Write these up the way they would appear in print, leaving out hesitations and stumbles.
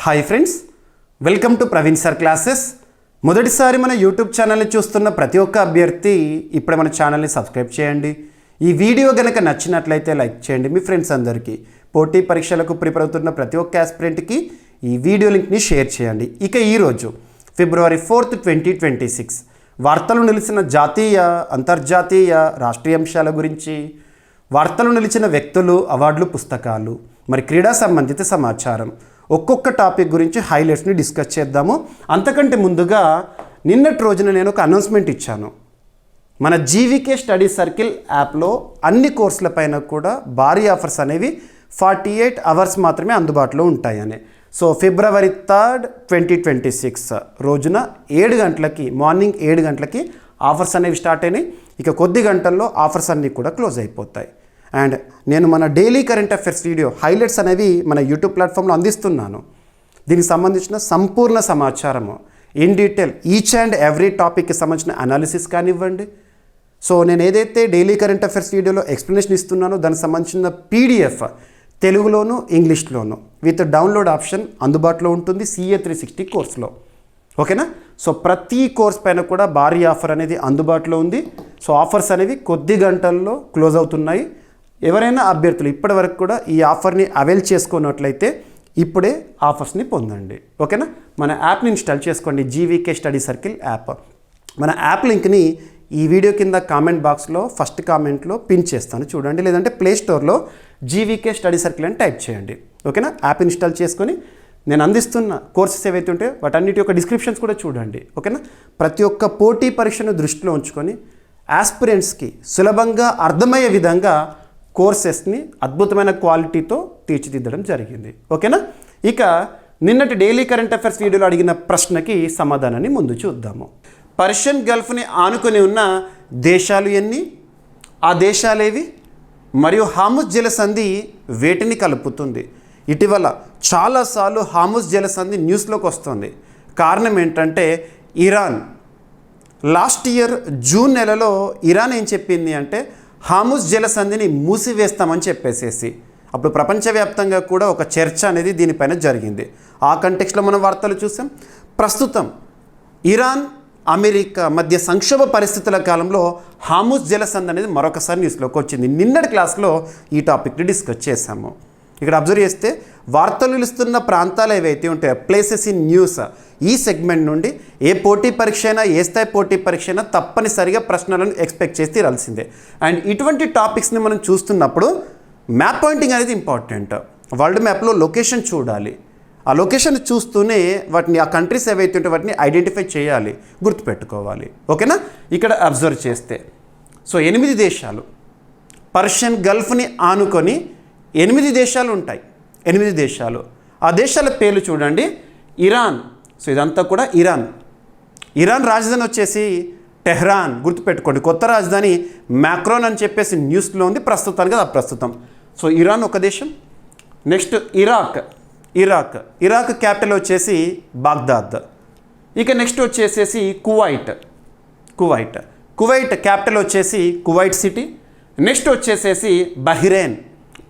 Hi friends, welcome to Praveen sir classes. మొదటిసారి మన YouTube ఛానల్ని చూస్తున్న ప్రతి ఒక్క అభ్యర్థి ఇప్పుడే మన ఛానల్ని సబ్స్క్రైబ్ చేయండి. ఈ వీడియో కనుక నచ్చినట్లయితే లైక్ చేయండి. మీ ఫ్రెండ్స్ అందరికీ, పోటీ పరీక్షలకు ప్రిపేర్ అవుతున్న ప్రతి ఒక్క ఆస్పిరెంట్కి ఈ వీడియో లింక్ని షేర్ చేయండి. ఇక ఈరోజు February 4th, 2026 వార్తలు నిలిచిన జాతీయ, అంతర్జాతీయ, రాష్ట్రీయ అంశాల గురించి, వార్తలు నిలిచిన వ్యక్తులు, అవార్డులు, పుస్తకాలు, మరి క్రీడా సంబంధిత సమాచారం, ఒక్కొక్క టాపిక్ గురించి హైలైట్స్ని డిస్కస్ చేద్దాము. అంతకంటే ముందుగా నిన్నటి రోజున నేను ఒక అనౌన్స్మెంట్ ఇచ్చాను. మన జీవీకే స్టడీ సర్కిల్ యాప్లో అన్ని కోర్సుల పైన కూడా భారీ ఆఫర్స్ అనేవి 48 అవర్స్ మాత్రమే అందుబాటులో ఉంటాయని. సో February 3rd, 2026 రోజున 7 గంటలకి, మార్నింగ్ 7 గంటలకి ఆఫర్స్ అనేవి స్టార్ట్ అయినాయి. ఇక కొద్ది గంటల్లో ఆఫర్స్ అన్నీ కూడా క్లోజ్ అయిపోతాయి. అండ్ నేను మన daily current affairs video highlights అనేవి మన యూట్యూబ్ ప్లాట్ఫామ్లో అందిస్తున్నాను. దీనికి సంబంధించిన సంపూర్ణ సమాచారము in detail, each and every టాపిక్కి సంబంధించిన అనాలిసిస్ కానివ్వండి. సో నేను ఏదైతే డైలీ కరెంట్ అఫైర్స్ వీడియోలో ఎక్స్ప్లెనేషన్ ఇస్తున్నానో దానికి సంబంధించిన PDF తెలుగులోను, ఇంగ్లీష్లోను విత్ డౌన్లోడ్ ఆప్షన్ అందుబాటులో ఉంటుంది CA 360 కోర్సులో. ఓకేనా? సో ప్రతి కోర్స్ పైన కూడా భారీ ఆఫర్ అనేది అందుబాటులో ఉంది. సో ఆఫర్స్ అనేవి కొద్ది గంటల్లో క్లోజ్ అవుతున్నాయి. ఎవరైనా అభ్యర్థులు ఇప్పటి వరకు కూడా ఈ ఆఫర్ని అవైల్ చేసుకున్నట్లయితే ఇప్పుడే ఆఫర్స్ని పొందండి. ఓకేనా? మన యాప్ని ఇన్స్టాల్ చేసుకోండి, జీవీకే స్టడీ సర్కిల్ యాప్. మన యాప్ లింక్ని ఈ వీడియో కింద కామెంట్ బాక్స్లో ఫస్ట్ కామెంట్లో పిన్ చేస్తాను చూడండి, లేదంటే ప్లేస్టోర్లో జీవీకే స్టడీ సర్కిల్ అని టైప్ చేయండి. ఓకేనా? యాప్ ఇన్స్టాల్ చేసుకొని నేను అందిస్తున్న కోర్సెస్ ఏవైతే ఉంటాయో వాటన్నిటి యొక్క డిస్క్రిప్షన్స్ కూడా చూడండి. ఓకేనా? ప్రతి ఒక్క పోటీ పరీక్షను దృష్టిలో ఉంచుకొని ఆస్పిరెంట్స్కి సులభంగా అర్థమయ్యే విధంగా కోర్సెస్ని అద్భుతమైన క్వాలిటీతో తీర్చిదిద్దడం జరిగింది. ఓకేనా? ఇక నిన్నటి డైలీ కరెంట్ అఫైర్స్ వీడియోలో అడిగిన ప్రశ్నకి సమాధానాన్ని ముందు చూద్దాము. పర్షియన్ గల్ఫ్ని ఆనుకొని ఉన్న దేశాలు ఎన్ని? ఆ దేశాలేవి? మరియు హార్ముజ్ జలసంధి వేటిని కలుపుతుంది? ఇటీవల చాలాసార్లు హార్ముజ్ జలసంధి న్యూస్లోకి వస్తుంది. కారణం ఏంటంటే ఇరాన్ లాస్ట్ ఇయర్ జూన్ నెలలో ఇరాన్ ఏం చెప్పింది అంటే హార్ముజ్ జలసంధిని మూసివేస్తామని చెప్పేసేసి అప్పుడు ప్రపంచవ్యాప్తంగా కూడా ఒక చర్చ అనేది దీనిపైన జరిగింది. ఆ కంటెక్స్లో మనం వార్తలు చూసాం. ప్రస్తుతం ఇరాన్, అమెరికా మధ్య సంక్షోభ పరిస్థితుల కాలంలో హార్ముజ్ జలసంధి అనేది మరొకసారి న్యూస్లోకి వచ్చింది. నిన్నటి క్లాస్లో ఈ టాపిక్ని డిస్కస్ చేశాము. ఇక్కడ అబ్జర్వ్ చేస్తే వార్తలు నిలుస్తున్న ప్రాంతాలు ఏవైతే ఉంటాయో, ప్లేసెస్ ఇన్ న్యూస్, ఈ సెగ్మెంట్ నుండి ఏ పోటీ పరీక్ష అయినా, ఏ స్థాయి పోటీ పరీక్ష అయినా తప్పనిసరిగా ప్రశ్నలను ఎక్స్పెక్ట్ చేసి తీరాల్సిందే. అండ్ ఇటువంటి టాపిక్స్ని మనం చూస్తున్నప్పుడు మ్యాప్ పాయింటింగ్ అనేది ఇంపార్టెంట్. వరల్డ్ మ్యాప్లో లొకేషన్ చూడాలి. ఆ లొకేషన్ చూస్తూనే వాటిని, ఆ కంట్రీస్ ఏవైతే ఉంటే వాటిని ఐడెంటిఫై చేయాలి, గుర్తుపెట్టుకోవాలి. ఓకేనా? ఇక్కడ అబ్జర్వ్ చేస్తే సో 8 దేశాలు, పర్షియన్ గల్ఫ్ని ఆనుకొని 8 దేశాలు ఉంటాయి. 8 దేశాలు. ఆ దేశాల పేర్లు చూడండి. ఇరాన్. సో ఇదంతా కూడా ఇరాన్. ఇరాన్ రాజధాని వచ్చేసి టెహ్రాన్, గుర్తుపెట్టుకోండి. కొత్త రాజధాని మ్యాక్రోన్ అని చెప్పేసి న్యూస్లో ఉంది ప్రస్తుతానికి, అది అప్రస్తుతం. సో ఇరాన్ ఒక దేశం. నెక్స్ట్ ఇరాక్ క్యాపిటల్ వచ్చేసి బాగ్దాద్. ఇక నెక్స్ట్ వచ్చేసేసి కువైట్ క్యాపిటల్ వచ్చేసి కువైట్ సిటీ. నెక్స్ట్ వచ్చేసేసి బహ్రెయిన్.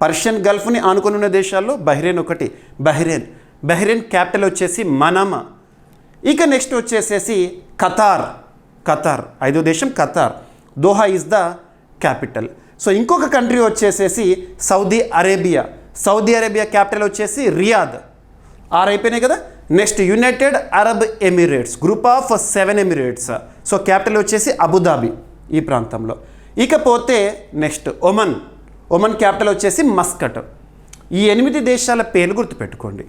పర్షియన్ గల్ఫ్ని ఆనుకుని ఉన్న దేశాల్లో బహ్రెయిన్ ఒకటి. బహ్రెయిన్ క్యాపిటల్ వచ్చేసి మనామా. ఇక నెక్స్ట్ వచ్చేసేసి ఖతార్ 5వ దేశం Qatar. Doha is the capital. So ఇంకొక కంట్రీ వచ్చేసేసి సౌదీ అరేబియా క్యాపిటల్ వచ్చేసి రియాద్. 6 అయిపోయినాయి కదా. Next United Arab Emirates, group of 7 Emirates. So capital వచ్చేసి అబుదాబి ఈ ప్రాంతంలో. ఇకపోతే నెక్స్ట్ ఒమన్ క్యాపిటల్ వచ్చేసి మస్కట్. ఈ 8 దేశాల పేర్లు గుర్తుపెట్టుకోండి,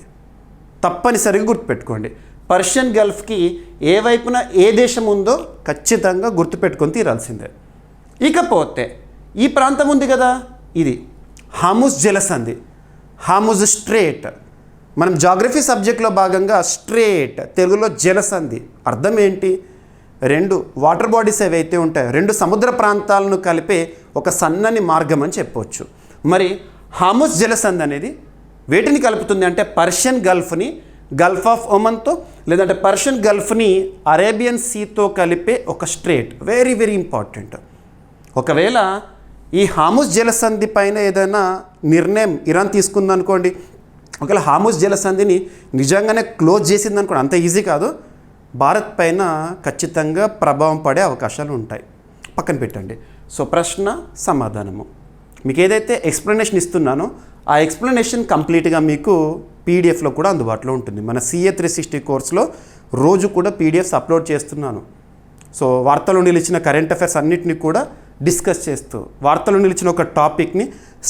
తప్పనిసరిగా గుర్తుపెట్టుకోండి. పర్షియన్ గల్ఫ్కి ఏ వైపున ఏ దేశం ఉందో ఖచ్చితంగా గుర్తుపెట్టుకొని తీరాల్సిందే. ఇకపోతే ఈ ప్రాంతం ఉంది కదా, ఇది హార్ముజ్ జలసంధి, హార్ముజ్ స్ట్రేట్. మనం జాగ్రఫీ సబ్జెక్ట్లో భాగంగా స్ట్రేట్, తెలుగులో జలసంధి అర్థం ఏంటి? 2 వాటర్ బాడీస్ ఏవైతే ఉంటాయో, 2 సముద్ర ప్రాంతాలను కలిపే ఒక సన్నని మార్గం అని చెప్పవచ్చు. మరి హార్ముజ్ జలసంధి అనేది వేటిని కలుపుతుంది అంటే పర్షియన్ గల్ఫ్ని గల్ఫ్ ఆఫ్ ఒమన్తో, లేదంటే పర్షియన్ గల్ఫ్ని అరేబియన్ సీతో కలిపే ఒక స్ట్రేట్. Very very important. ఒకవేళ ఈ హార్ముజ్ జలసంధి పైన ఏదైనా నిర్ణయం ఇరాన్ తీసుకుందనుకోండి, ఒకవేళ హార్మోజ్ జలసంధిని నిజంగానే క్లోజ్ చేసింది అనుకోండి, అంత ఈజీ కాదు. భారత్ పైన ఖచ్చితంగా ప్రభావం పడే అవకాశాలు ఉంటాయి. పక్కన పెట్టండి. సో ప్రశ్న సమాధానము మీకు ఏదైతే ఎక్స్ప్లెనేషన్ ఇస్తున్నానో ఆ ఎక్స్ప్లెనేషన్ కంప్లీట్గా మీకు పీడిఎఫ్లో కూడా అందుబాటులో ఉంటుంది. మన CA 360 కోర్సులో రోజు కూడా పీడిఎఫ్స్ అప్లోడ్ చేస్తున్నాను. సో వార్తల్లో నిలిచిన కరెంట్ అఫైర్స్ అన్నిటిని కూడా డిస్కస్ చేస్తూ, వార్తల్లో నిలిచిన ఒక టాపిక్ని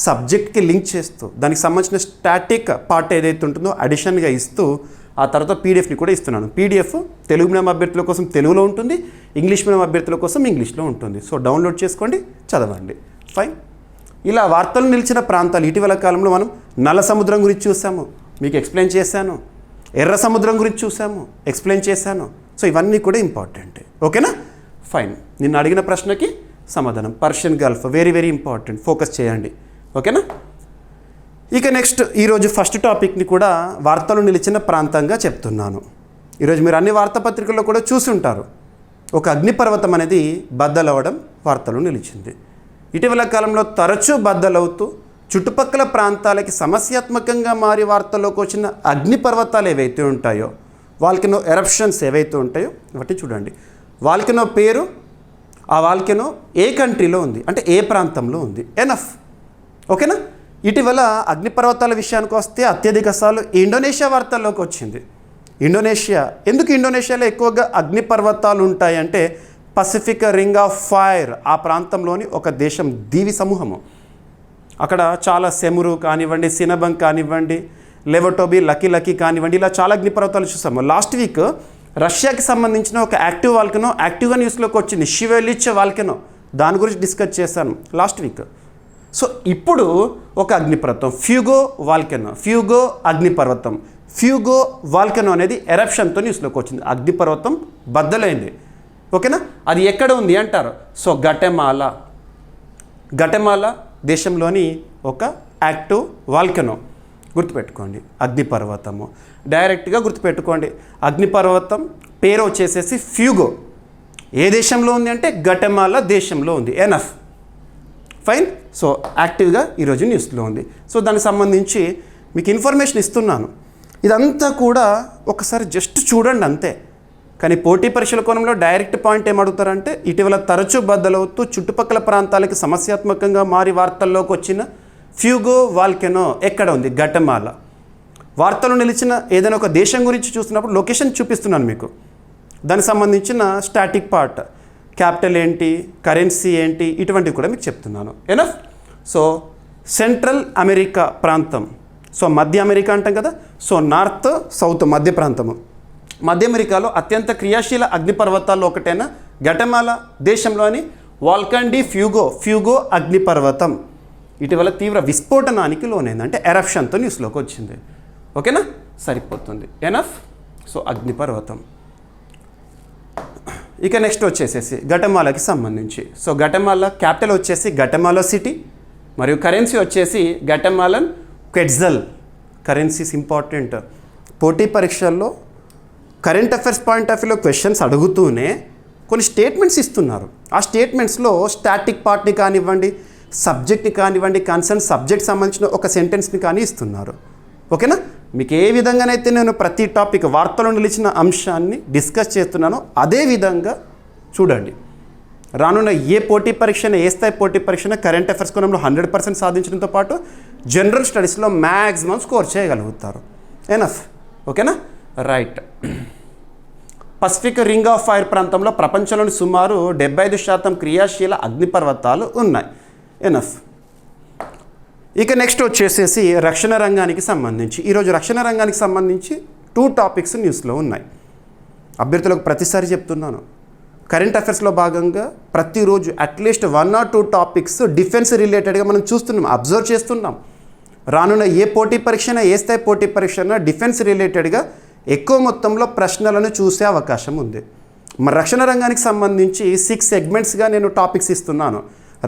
సబ్జెక్ట్కి లింక్ చేస్తూ, దానికి సంబంధించిన స్టాటిక్ పార్ట్ ఏదైతే ఉంటుందో అడిషన్గా ఇస్తూ, ఆ తర్వాత పీడిఎఫ్ని కూడా ఇస్తున్నాను. పీడిఎఫ్ తెలుగు మీడియం అభ్యర్థుల కోసం తెలుగులో ఉంటుంది, ఇంగ్లీష్ మీడియం అభ్యర్థుల కోసం ఇంగ్లీష్లో ఉంటుంది. సో డౌన్లోడ్ చేసుకోండి, చదవండి. ఫైన్. ఇలా వార్తలు నిలిచిన ప్రాంతాలు ఇటీవల కాలంలో మనం నల్ల సముద్రం గురించి చూసాము, మీకు ఎక్స్ప్లెయిన్ చేశాను. ఎర్ర సముద్రం గురించి చూసాము, ఎక్స్ప్లెయిన్ చేశాను. సో ఇవన్నీ కూడా ఇంపార్టెంట్. ఓకేనా? ఫైన్. నిన్ను అడిగిన ప్రశ్నకి సమాధానం Persian Gulf, very very important, focus చేయండి. ఓకేనా? ఇక నెక్స్ట్ ఈరోజు ఫస్ట్ టాపిక్ని కూడా వార్తలు నిలిచిన ప్రాంతంగా చెప్తున్నాను. ఈరోజు మీరు అన్ని వార్తాపత్రికల్లో కూడా చూసుంటారు, ఒక అగ్నిపర్వతం అనేది బద్దలవ్వడం వార్తలు నిలిచింది. ఇటీవల కాలంలో తరచూ బద్దలవుతూ చుట్టుపక్కల ప్రాంతాలకి సమస్యాత్మకంగా మారి వార్తల్లోకి వచ్చిన అగ్నిపర్వతాలు ఏవైతే ఉంటాయో, వాల్కెనో ఎరప్షన్స్ ఏవైతే ఉంటాయో వాటిని చూడండి. వాల్కెనో పేరు, ఆ వాల్కెనో ఏ కంట్రీలో ఉంది అంటే ఏ ప్రాంతంలో ఉంది, ఎనఫ్. ఓకేనా? ఇటీవల అగ్నిపర్వతాల విషయానికి వస్తే అత్యధిక సార్లు ఇండోనేషియా వార్తల్లోకి వచ్చింది. ఇండోనేషియా, ఎందుకు ఇండోనేషియాలో ఎక్కువగా అగ్నిపర్వతాలు ఉంటాయంటే పసిఫిక్ రింగ్ ఆఫ్ ఫైర్, ఆ ప్రాంతంలోని ఒక దేశం, దీవి సమూహము. అక్కడ చాలా సెమురు కానివ్వండి, సినబంగ్ కానివ్వండి, లెవటోబి, లకీ కానివ్వండి, ఇలా చాలా అగ్నిపర్వతాలు చూసాము. లాస్ట్ వీక్ రష్యాకి సంబంధించిన ఒక యాక్టివ్ వాల్కెనో యాక్టివ్గా న్యూస్లోకి వచ్చింది, షివెలిచ్ వాల్కెనో. దాని గురించి డిస్కస్ చేశాను లాస్ట్ వీక్. సో ఇప్పుడు ఒక అగ్నిపర్వతం ఫ్యూగో వాల్కెనో, ఫ్యూగో అగ్నిపర్వతం, ఫ్యూగో వాల్కెనో అనేది ఎరప్షన్తో న్యూస్లోకి వచ్చింది. అగ్నిపర్వతం బద్దలైంది. ఓకేనా? అది ఎక్కడ ఉంది అంటారు. సో గటెమాలా దేశంలోని ఒక యాక్టివ్ వాల్కెనో. గుర్తుపెట్టుకోండి, అగ్నిపర్వతము డైరెక్ట్గా గుర్తుపెట్టుకోండి. అగ్నిపర్వతం పేరు వచ్చేసేసి ఫ్యూగో. ఏ దేశంలో ఉంది అంటే గటెమాలా దేశంలో ఉంది. ఎనఫ్. ఫైన్. సో యాక్టివ్గా ఈరోజు న్యూస్లో ఉంది. సో దానికి సంబంధించి మీకు ఇన్ఫర్మేషన్ ఇస్తున్నాను. ఇదంతా కూడా ఒకసారి జస్ట్ చూడండి అంతే. కానీ పోటీ పరీక్షల కోణంలో డైరెక్ట్ పాయింట్ ఏమడుగుతారంటే ఇటీవల తరచూ బద్దలవుతూ చుట్టుపక్కల ప్రాంతాలకి సమస్యాత్మకంగా మారి వార్తల్లోకి వచ్చిన ఫ్యూగో వాల్కెనో ఎక్కడ ఉంది? గటెమాలా. వార్తలు నిలిచిన ఏదైనా ఒక దేశం గురించి చూస్తున్నప్పుడు లొకేషన్ చూపిస్తున్నాను మీకు. దానికి సంబంధించిన స్టాటిక్ పార్ట్, క్యాపిటల్ ఏంటి, కరెన్సీ ఏంటి, ఇటువంటివి కూడా మీకు చెప్తున్నాను. ఎనఫ్. సో సెంట్రల్ అమెరికా ప్రాంతం, సో మధ్య అమెరికా అంటాం కదా. సో నార్త్ సౌత్ మధ్య ప్రాంతము. మధ్య అమెరికాలో అత్యంత క్రియాశీల అగ్నిపర్వతాల్లో ఒకటైన గటెమాలా దేశంలోని వాల్కన్ డి ఫ్యూగో అగ్నిపర్వతం ఇటీవల తీవ్ర విస్ఫోటనానికి లోనైంది, అంటే ఎరప్షన్తో న్యూస్లోకి వచ్చింది. ఓకేనా? సరిపోతుంది. ఎనఫ్. సో అగ్నిపర్వతం. ఇక నెక్స్ట్ వచ్చేసేసి గటెమాలాకి సంబంధించి. సో గటెమాలా క్యాపిటల్ వచ్చేసి గటెమాలా సిటీ, మరియు కరెన్సీ వచ్చేసి గటెమాలన్ క్వెట్జల్. Currencies important. పోటీ పరీక్షల్లో కరెంట్ అఫైర్స్ పాయింట్ ఆఫ్ వ్యూలో క్వశ్చన్స్ అడుగుతూనే కొన్ని స్టేట్మెంట్స్ ఇస్తున్నారు. ఆ స్టేట్మెంట్స్లో స్టాటిక్ పార్ట్ని కానివ్వండి, సబ్జెక్ట్ని కానివ్వండి, కన్సర్న్ సబ్జెక్ట్ సంబంధించిన ఒక సెంటెన్స్ని కానీ ఇస్తున్నారు. ఓకేనా? మీకు ఏ విధంగానైతే నేను ప్రతి టాపిక్ వార్తలో నిలిచిన అంశాన్ని డిస్కస్ చేస్తున్నానో అదే విధంగా చూడండి. రానున్న ఏ పోటీ పరీక్షను, ఏ స్థాయి పోటీ పరీక్షను కరెంట్ అఫైర్స్ కోణంలో 100% సాధించడంతో పాటు జనరల్ స్టడీస్లో మ్యాక్సిమం స్కోర్ చేయగలుగుతారు. ఎనఫ్. ఓకేనా? Right. Pacific ring of fire ప్రాంతంలో ప్రపంచంలోని సుమారు 75% క్రియాశీల అగ్నిపర్వతాలు ఉన్నాయి. ఎనఫ్. ఇక నెక్స్ట్ వచ్చేసేసి రక్షణ రంగానికి సంబంధించి. ఈరోజు రక్షణ రంగానికి సంబంధించి 2 టాపిక్స్ న్యూస్లో ఉన్నాయి. అభ్యర్థులకు ప్రతిసారి చెప్తున్నాను, కరెంట్ అఫైర్స్లో భాగంగా ప్రతిరోజు అట్లీస్ట్ 1 or 2 టాపిక్స్ డిఫెన్స్ రిలేటెడ్గా మనం చూస్తున్నాం, అబ్జర్వ్ చేస్తున్నాం. రానున్న ఏ పోటీ పరీక్షన, ఏ స్థాయి పోటీ పరీక్షన డిఫెన్స్ రిలేటెడ్గా ఎక్కువ మొత్తంలో ప్రశ్నలను చూసే అవకాశం ఉంది. మరి రక్షణ రంగానికి సంబంధించి 6 సెగ్మెంట్స్గా నేను టాపిక్స్ ఇస్తున్నాను.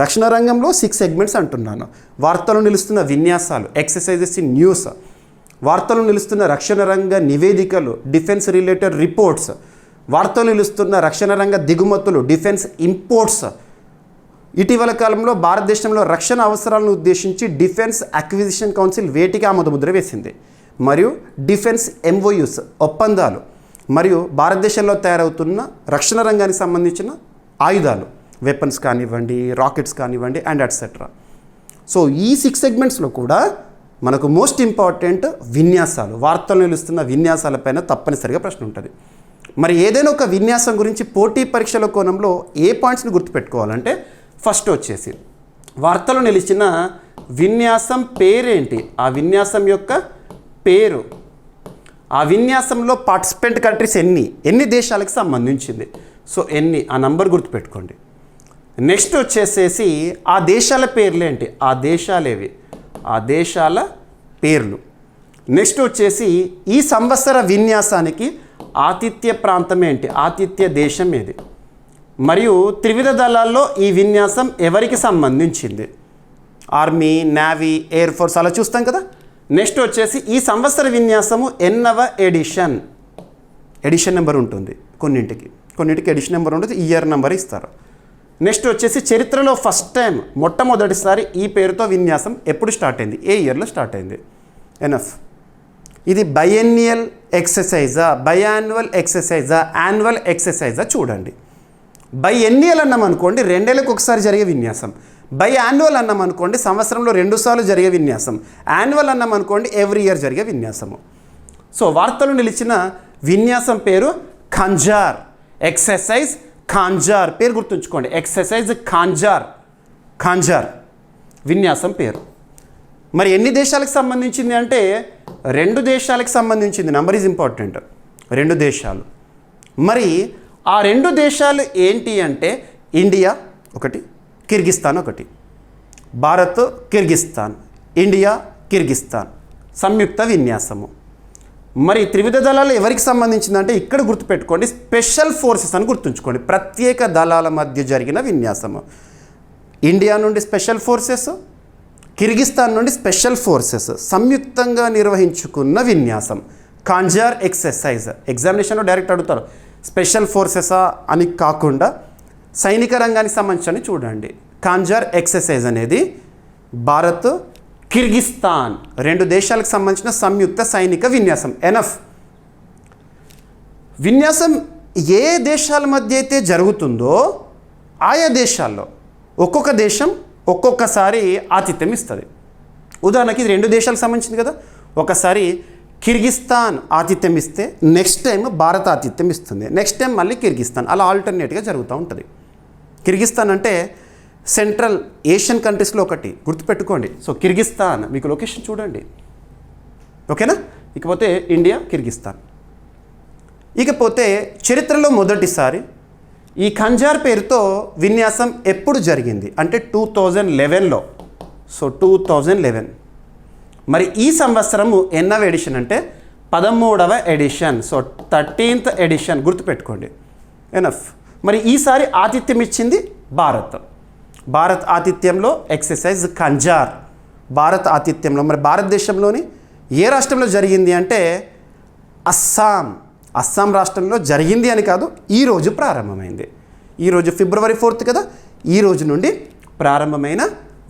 రక్షణ రంగంలో 6 సెగ్మెంట్స్ అంటున్నాను. వార్తలు నిలుస్తున్న విన్యాసాలు, ఎక్సర్సైజెస్ ఇన్ న్యూస్, వార్తలు నిలుస్తున్న రక్షణ రంగ నివేదికలు, డిఫెన్స్ రిలేటెడ్ రిపోర్ట్స్, వార్తలు నిలుస్తున్న రక్షణ రంగ దిగుమతులు, డిఫెన్స్ ఇంపోర్ట్స్. ఇటీవల కాలంలో భారతదేశంలో రక్షణ అవసరాలను ఉద్దేశించి డిఫెన్స్ అక్విజిషన్ కౌన్సిల్ వేటికి ఆమోద ముద్ర వేసింది. మరియు డిఫెన్స్ ఎంఓయూస్ ఒప్పందాలు మరియు భారతదేశంలో తయారవుతున్న రక్షణ రంగానికి సంబంధించిన ఆయుధాలు, వెపన్స్ కానివ్వండి, రాకెట్స్ కానివ్వండి అండ్ ఎట్సెట్రా. సో ఈ 6 సెగ్మెంట్స్లో కూడా మనకు మోస్ట్ ఇంపార్టెంట్ విన్యాసాలు, వార్తలు నిలుస్తున్న విన్యాసాలపైన తప్పనిసరిగా ప్రశ్న ఉంటుంది. మరి ఏదైనా ఒక విన్యాసం గురించి పోటీ పరీక్షల కోణంలో ఏ పాయింట్స్ని గుర్తుపెట్టుకోవాలంటే, ఫస్ట్ వచ్చేసి వార్తలు నిలిచిన విన్యాసం పేరేంటి, ఆ విన్యాసం యొక్క పేరు, ఆ విన్యాసంలో పార్టిసిపెంట్ కంట్రీస్ ఎన్ని దేశాలకు సంబంధించింది, సో ఎన్ని, ఆ నంబర్ గుర్తుపెట్టుకోండి. నెక్స్ట్ వచ్చేసేసి ఆ దేశాల పేర్లేంటి, ఆ దేశాలేవి, ఆ దేశాల పేర్లు. నెక్స్ట్ వచ్చేసి ఈ సంవత్సర విన్యాసానికి ఆతిథ్య ప్రాంతం ఏంటి, ఆతిథ్య దేశం ఏది, మరియు త్రివిధ దళాల్లో ఈ విన్యాసం ఎవరికి సంబంధించింది, ఆర్మీ, నేవీ, ఎయిర్ ఫోర్స్ అలా చూస్తాం కదా. నెక్స్ట్ వచ్చేసి ఈ సంవత్సర విన్యాసము ఎన్నవ ఎడిషన్ నెంబర్ ఉంటుంది, కొన్నింటికి ఎడిషన్ నెంబర్ ఉంటుంది, ఇయర్ నెంబర్ ఇస్తారు. నెక్స్ట్ వచ్చేసి చరిత్రలో ఫస్ట్ టైం మొట్టమొదటిసారి ఈ పేరుతో విన్యాసం ఎప్పుడు స్టార్ట్ అయింది, ఏ ఇయర్లో స్టార్ట్ అయింది. ఎనఫ్. ఇది బైఎన్నియల్ ఎక్సర్సైజా, బైయాన్యువల్ ఎక్సర్సైజా, యాన్యువల్ ఎక్సర్సైజా చూడండి. బైఎన్నియల్ అన్నాం అనుకోండి 2 ఏళ్ళకి ఒకసారి జరిగే విన్యాసం, బైయాన్యువల్ అన్నాం అనుకోండి సంవత్సరంలో 2 సార్లు జరిగే విన్యాసం, యాన్యువల్ అన్నాం అనుకోండి ఎవ్రీ ఇయర్ జరిగే విన్యాసము. సో వార్తలు నిలిచిన విన్యాసం పేరు ఖంజార్, ఎక్సర్సైజ్ ఖాంజార్, పేరు గుర్తుంచుకోండి, ఎక్సర్సైజ్ ఖాంజార్ విన్యాసం పేరు. మరి ఎన్ని దేశాలకు సంబంధించింది అంటే 2 దేశాలకు సంబంధించింది, నంబర్ ఈజ్ ఇంపార్టెంట్, 2 దేశాలు. మరి ఆ 2 దేశాలు ఏంటి అంటే ఇండియా ఒకటి, కిర్గిస్తాన్ ఒకటి. భారత్, కిర్గిస్తాన్, ఇండియా, కిర్గిస్తాన్ సంయుక్త విన్యాసము. మరి త్రివిధ దళాలు ఎవరికి సంబంధించిందంటే ఇక్కడ గుర్తుపెట్టుకోండి, స్పెషల్ ఫోర్సెస్ అని గుర్తుంచుకోండి, ప్రత్యేక దళాల మధ్య జరిగిన విన్యాసము. ఇండియా నుండి స్పెషల్ ఫోర్సెస్, కిర్గిస్తాన్ నుండి స్పెషల్ ఫోర్సెస్ సంయుక్తంగా నిర్వహించుకున్న విన్యాసం ఖాంజార్ ఎక్సర్సైజ్. ఎగ్జామినేషన్లో డైరెక్ట్ అడుగుతారు, స్పెషల్ ఫోర్సెసా అని కాకుండా సైనిక రంగానికి సంబంధించి చూడండి. ఖాంజార్ ఎక్సర్సైజ్ అనేది భారత్, కిర్గిస్తాన్ 2 దేశాలకు సంబంధించిన సంయుక్త సైనిక విన్యాసం. ఎనఫ్. విన్యాసం ఏ దేశాల మధ్య అయితే జరుగుతుందో ఆయా దేశాల్లో ఒక్కొక్క దేశం ఒక్కొక్కసారి ఆతిథ్యం ఇస్తుంది. ఉదాహరణకి ఇది 2 దేశాలకు సంబంధించింది కదా, ఒకసారి కిర్గిస్తాన్ ఆతిథ్యం ఇస్తే నెక్స్ట్ టైం భారత్ ఆతిథ్యం ఇస్తుంది, నెక్స్ట్ టైం మళ్ళీ కిర్గిస్తాన్, అలా ఆల్టర్నేట్గా జరుగుతూ ఉంటుంది. కిర్గిస్తాన్ అంటే సెంట్రల్ ఏషియన్ కంట్రీస్లో ఒకటి, గుర్తుపెట్టుకోండి. సో కిర్గిస్తాన్ మీకు లొకేషన్ చూడండి, ఓకేనా. ఇకపోతే ఇండియా, కిర్గిస్తాన్. ఇకపోతే చరిత్రలో మొదటిసారి ఈ ఖంజార్ పేరుతో విన్యాసం ఎప్పుడు జరిగింది అంటే 2011లో. సో 2011. మరి ఈ సంవత్సరము ఎన్నవ ఎడిషన్ అంటే 13వ ఎడిషన్, సో 13th ఎడిషన్ గుర్తుపెట్టుకోండి. ఎనఫ్. మరి ఈసారి ఆతిథ్యం ఇచ్చింది భారత్ ఆతిథ్యంలో ఎక్సర్సైజ్ ఖంజార్, భారత్ ఆతిథ్యంలో. మరి భారతదేశంలోని ఏ రాష్ట్రంలో జరిగింది అంటే అస్సాం రాష్ట్రంలో జరిగింది అని కాదు, ఈరోజు ప్రారంభమైంది. ఈరోజు February 4th కదా, ఈ రోజు నుండి ప్రారంభమైన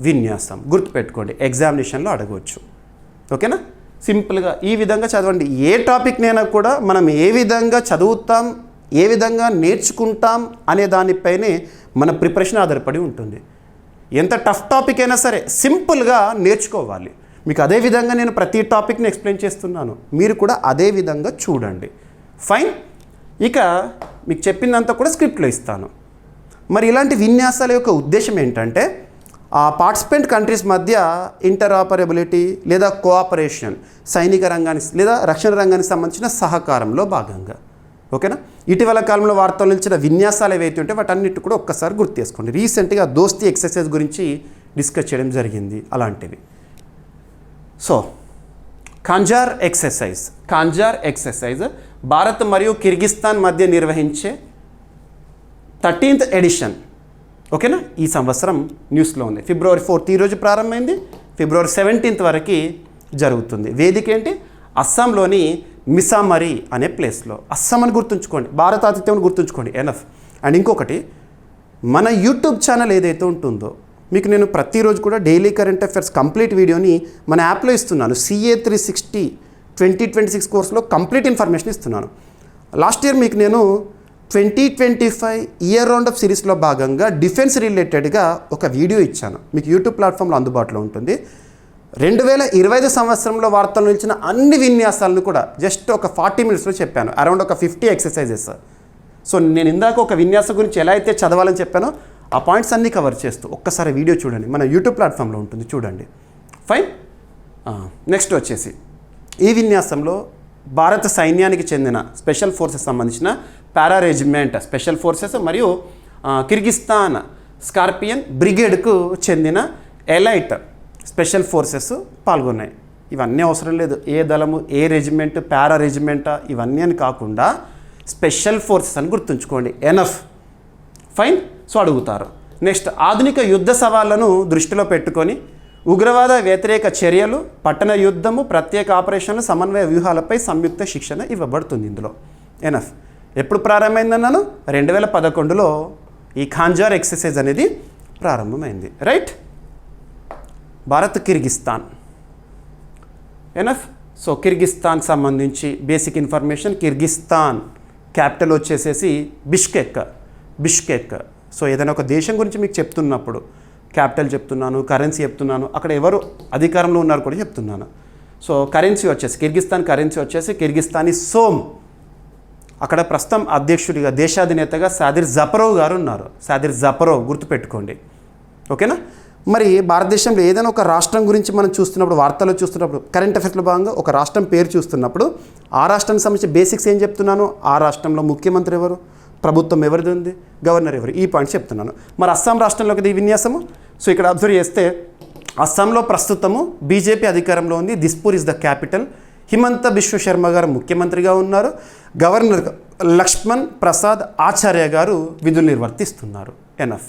విన్యాసం గుర్తుపెట్టుకోండి, ఎగ్జామినేషన్లో అడగవచ్చు, ఓకేనా. సింపుల్గా ఈ విధంగా చదవండి. ఏ టాపిక్నైనా కూడా మనం ఏ విధంగా చదువుతాం, ఏ విధంగా నేర్చుకుంటాం అనే దానిపైనే మన ప్రిపరేషన్ ఆధారపడి ఉంటుంది. ఎంత టఫ్ టాపిక్ అయినా సరే సింపుల్గా నేర్చుకోవాలి. మీకు అదే విధంగా నేను ప్రతి టాపిక్ని ఎక్స్ప్లెయిన్ చేస్తున్నాను, మీరు కూడా అదే విధంగా చూడండి. ఫైన్. ఇక మీకు చెప్పిందంతా కూడా స్క్రిప్ట్లో ఇస్తాను. మరి ఇలాంటి విన్యాసాల యొక్క ఉద్దేశం ఏంటంటే ఆ పార్టిసిపెంట్ కంట్రీస్ మధ్య ఇంటరాపరబిలిటీ లేదా కోఆపరేషన్, సైనిక రంగానికి లేదా రక్షణ రంగానికి సంబంధించిన సహకారంలో భాగంగా, ఓకేనా. ఇటీవల కాలంలో వార్తలు నిలిచిన విన్యాసాలు ఏవైతే ఉంటే వాటన్నిటి కూడా ఒక్కసారి గుర్తు చేసుకోండి. రీసెంట్గా దోస్తీ ఎక్సర్సైజ్ గురించి డిస్కస్ చేయడం జరిగింది, అలాంటివి. సో ఖంజార్ ఎక్సర్సైజ్ భారత్ మరియు కిర్గిస్తాన్ మధ్య నిర్వహించే 13th ఎడిషన్, ఓకేనా. ఈ సంవత్సరం న్యూస్లో ఉంది. February 4th ఈరోజు ప్రారంభమైంది, February 17th వరకు జరుగుతుంది. వేదిక ఏంటి, అస్సాంలోని మిసామరి అనే ప్లేస్లో. అస్సాం అని గుర్తుంచుకోండి, భారత ఆతిథ్యం గుర్తుంచుకోండి. ఎనఫ్. అండ్ ఇంకొకటి, మన యూట్యూబ్ ఛానల్ ఏదైతే ఉంటుందో మీకు నేను ప్రతిరోజు కూడా డైలీ కరెంట్ అఫైర్స్ కంప్లీట్ వీడియోని మన యాప్లో ఇస్తున్నాను. CA360 2026 కోర్సులో కంప్లీట్ ఇన్ఫర్మేషన్ ఇస్తున్నాను. లాస్ట్ ఇయర్ మీకు నేను 2025 ఇయర్ రౌండ్ ఆఫ్ సిరీస్లో భాగంగా డిఫెన్స్ రిలేటెడ్గా ఒక వీడియో ఇచ్చాను. మీకు యూట్యూబ్ ప్లాట్ఫామ్లో అందుబాటులో ఉంటుంది. 2025 సంవత్సరంలో వార్తలు నిలిచిన అన్ని విన్యాసాలను కూడా జస్ట్ ఒక 40 మినిట్స్లో చెప్పాను. అరౌండ్ ఒక 50 ఎక్సర్సైజెస్. సో నేను ఇందాక ఒక విన్యాసం గురించి ఎలా అయితే చదవాలని చెప్పానో ఆ పాయింట్స్ అన్నీ కవర్ చేస్తూ ఒక్కసారి వీడియో చూడండి. మన యూట్యూబ్ ప్లాట్ఫామ్లో ఉంటుంది, చూడండి. ఫైన్. నెక్స్ట్ వచ్చేసి ఈ విన్యాసంలో భారత సైన్యానికి చెందిన స్పెషల్ ఫోర్సెస్ సంబంధించిన పారా రెజిమెంట్ స్పెషల్ ఫోర్సెస్ మరియు కిర్గిస్తాన్ స్కార్పియన్ బ్రిగేడ్కు చెందిన ఎలైట్ స్పెషల్ ఫోర్సెస్ పాల్గొన్నాయి. ఇవన్నీ అవసరం లేదు. ఏ దళము, ఏ రెజిమెంట్, పారా రెజిమెంటా ఇవన్నీ అని కాకుండా స్పెషల్ ఫోర్సెస్ అని గుర్తుంచుకోండి. ఎనఫ్. ఫైన్. సో అడుగుతారు. నెక్స్ట్, ఆధునిక యుద్ధ సవాళ్లను దృష్టిలో పెట్టుకొని ఉగ్రవాద వ్యతిరేక చర్యలు, పట్టణ యుద్ధము, ప్రత్యేక ఆపరేషన్లు, సమన్వయ వ్యూహాలపై సంయుక్త శిక్షణ ఇవ్వబడుతుంది. ఇందులో ఎనఫ్. ఎప్పుడు ప్రారంభమైందన్నాను? 2011లో ఈ ఖాంజార్ ఎక్సర్సైజ్ అనేది ప్రారంభమైంది. Right. Bharat Kyrgyzstan. Enough. So Kyrgyzstan సంబంధించి బేసిక్ ఇన్ఫర్మేషన్. కిర్గిస్తాన్ క్యాపిటల్ వచ్చేసేసి బిష్కెక్. సో ఏదైనా ఒక దేశం గురించి మీకు చెప్తున్నప్పుడు క్యాపిటల్ చెప్తున్నాను, కరెన్సీ చెప్తున్నాను, అక్కడ ఎవరు అధికారంలో ఉన్నారు కూడా చెప్తున్నాను. సో కరెన్సీ వచ్చేసి కిర్గిస్తాన్ కరెన్సీ వచ్చేసి కిర్గిస్తానీ సోమ్. అక్కడ ప్రస్తుతం అధ్యక్షుడిగా, దేశాధినేతగా సాదిర్ జపరోవ్ గారు ఉన్నారు. సాదిర్ జపరోవ్ గుర్తుపెట్టుకోండి. ఓకేనా. మరి భారతదేశంలో ఏదైనా ఒక రాష్ట్రం గురించి మనం చూస్తున్నప్పుడు, వార్తల్లో చూస్తున్నప్పుడు, కరెంట్ అఫైర్స్లో భాగంగా ఒక రాష్ట్రం పేరు చూస్తున్నప్పుడు ఆ రాష్ట్రానికి సంబంధించి బేసిక్స్ ఏం చెప్తున్నాను? ఆ రాష్ట్రంలో ముఖ్యమంత్రి ఎవరు, ప్రభుత్వం ఎవరిది ఉంది, గవర్నర్ ఎవరు, ఈ పాయింట్స్ చెప్తున్నాను. మరి అస్సాం రాష్ట్రంలోకి ఈ విన్యాసము. సో ఇక్కడ అబ్జర్వ్ చేస్తే అస్సాంలో ప్రస్తుతము బీజేపీ అధికారంలో ఉంది. Dispur is the capital. Himanta Biswa Sharma గారు ముఖ్యమంత్రిగా ఉన్నారు. గవర్నర్ లక్ష్మణ్ ప్రసాద్ ఆచార్య గారు విధులు నిర్వర్తిస్తున్నారు. ఎనఫ్.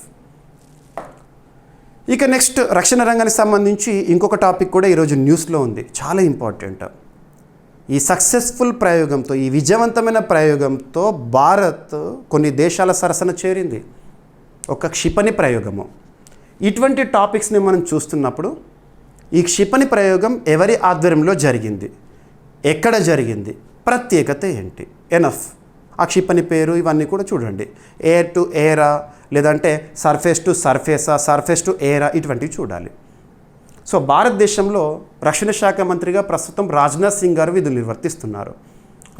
ఇక నెక్స్ట్, రక్షణ రంగానికి సంబంధించి ఇంకొక టాపిక్ కూడా ఈరోజు న్యూస్లో ఉంది, చాలా ఇంపార్టెంట్. ఈ సక్సెస్ఫుల్ ప్రయోగంతో, ఈ విజయవంతమైన ప్రయోగంతో భారత్ కొన్ని దేశాల సరసన చేరింది. ఒక క్షిపణి ప్రయోగము. ఇటువంటి టాపిక్స్ని మనం చూస్తున్నప్పుడు ఈ క్షిపణి ప్రయోగం ఎవరి ఆధ్వర్యంలో జరిగింది, ఎక్కడ జరిగింది, ప్రత్యేకత ఏంటి, ఎనఫ్. ఆ క్షిపణి పేరు ఇవన్నీ కూడా చూడండి. ఎయిర్ టు ఎయిరా, లేదంటే సర్ఫేస్ టు సర్ఫేసా, సర్ఫేస్ టు ఎయిరా, ఇటువంటివి చూడాలి. సో భారతదేశంలో రక్షణ శాఖ మంత్రిగా ప్రస్తుతం రాజ్నాథ్ సింగ్ గారు విధులు నిర్వర్తిస్తున్నారు.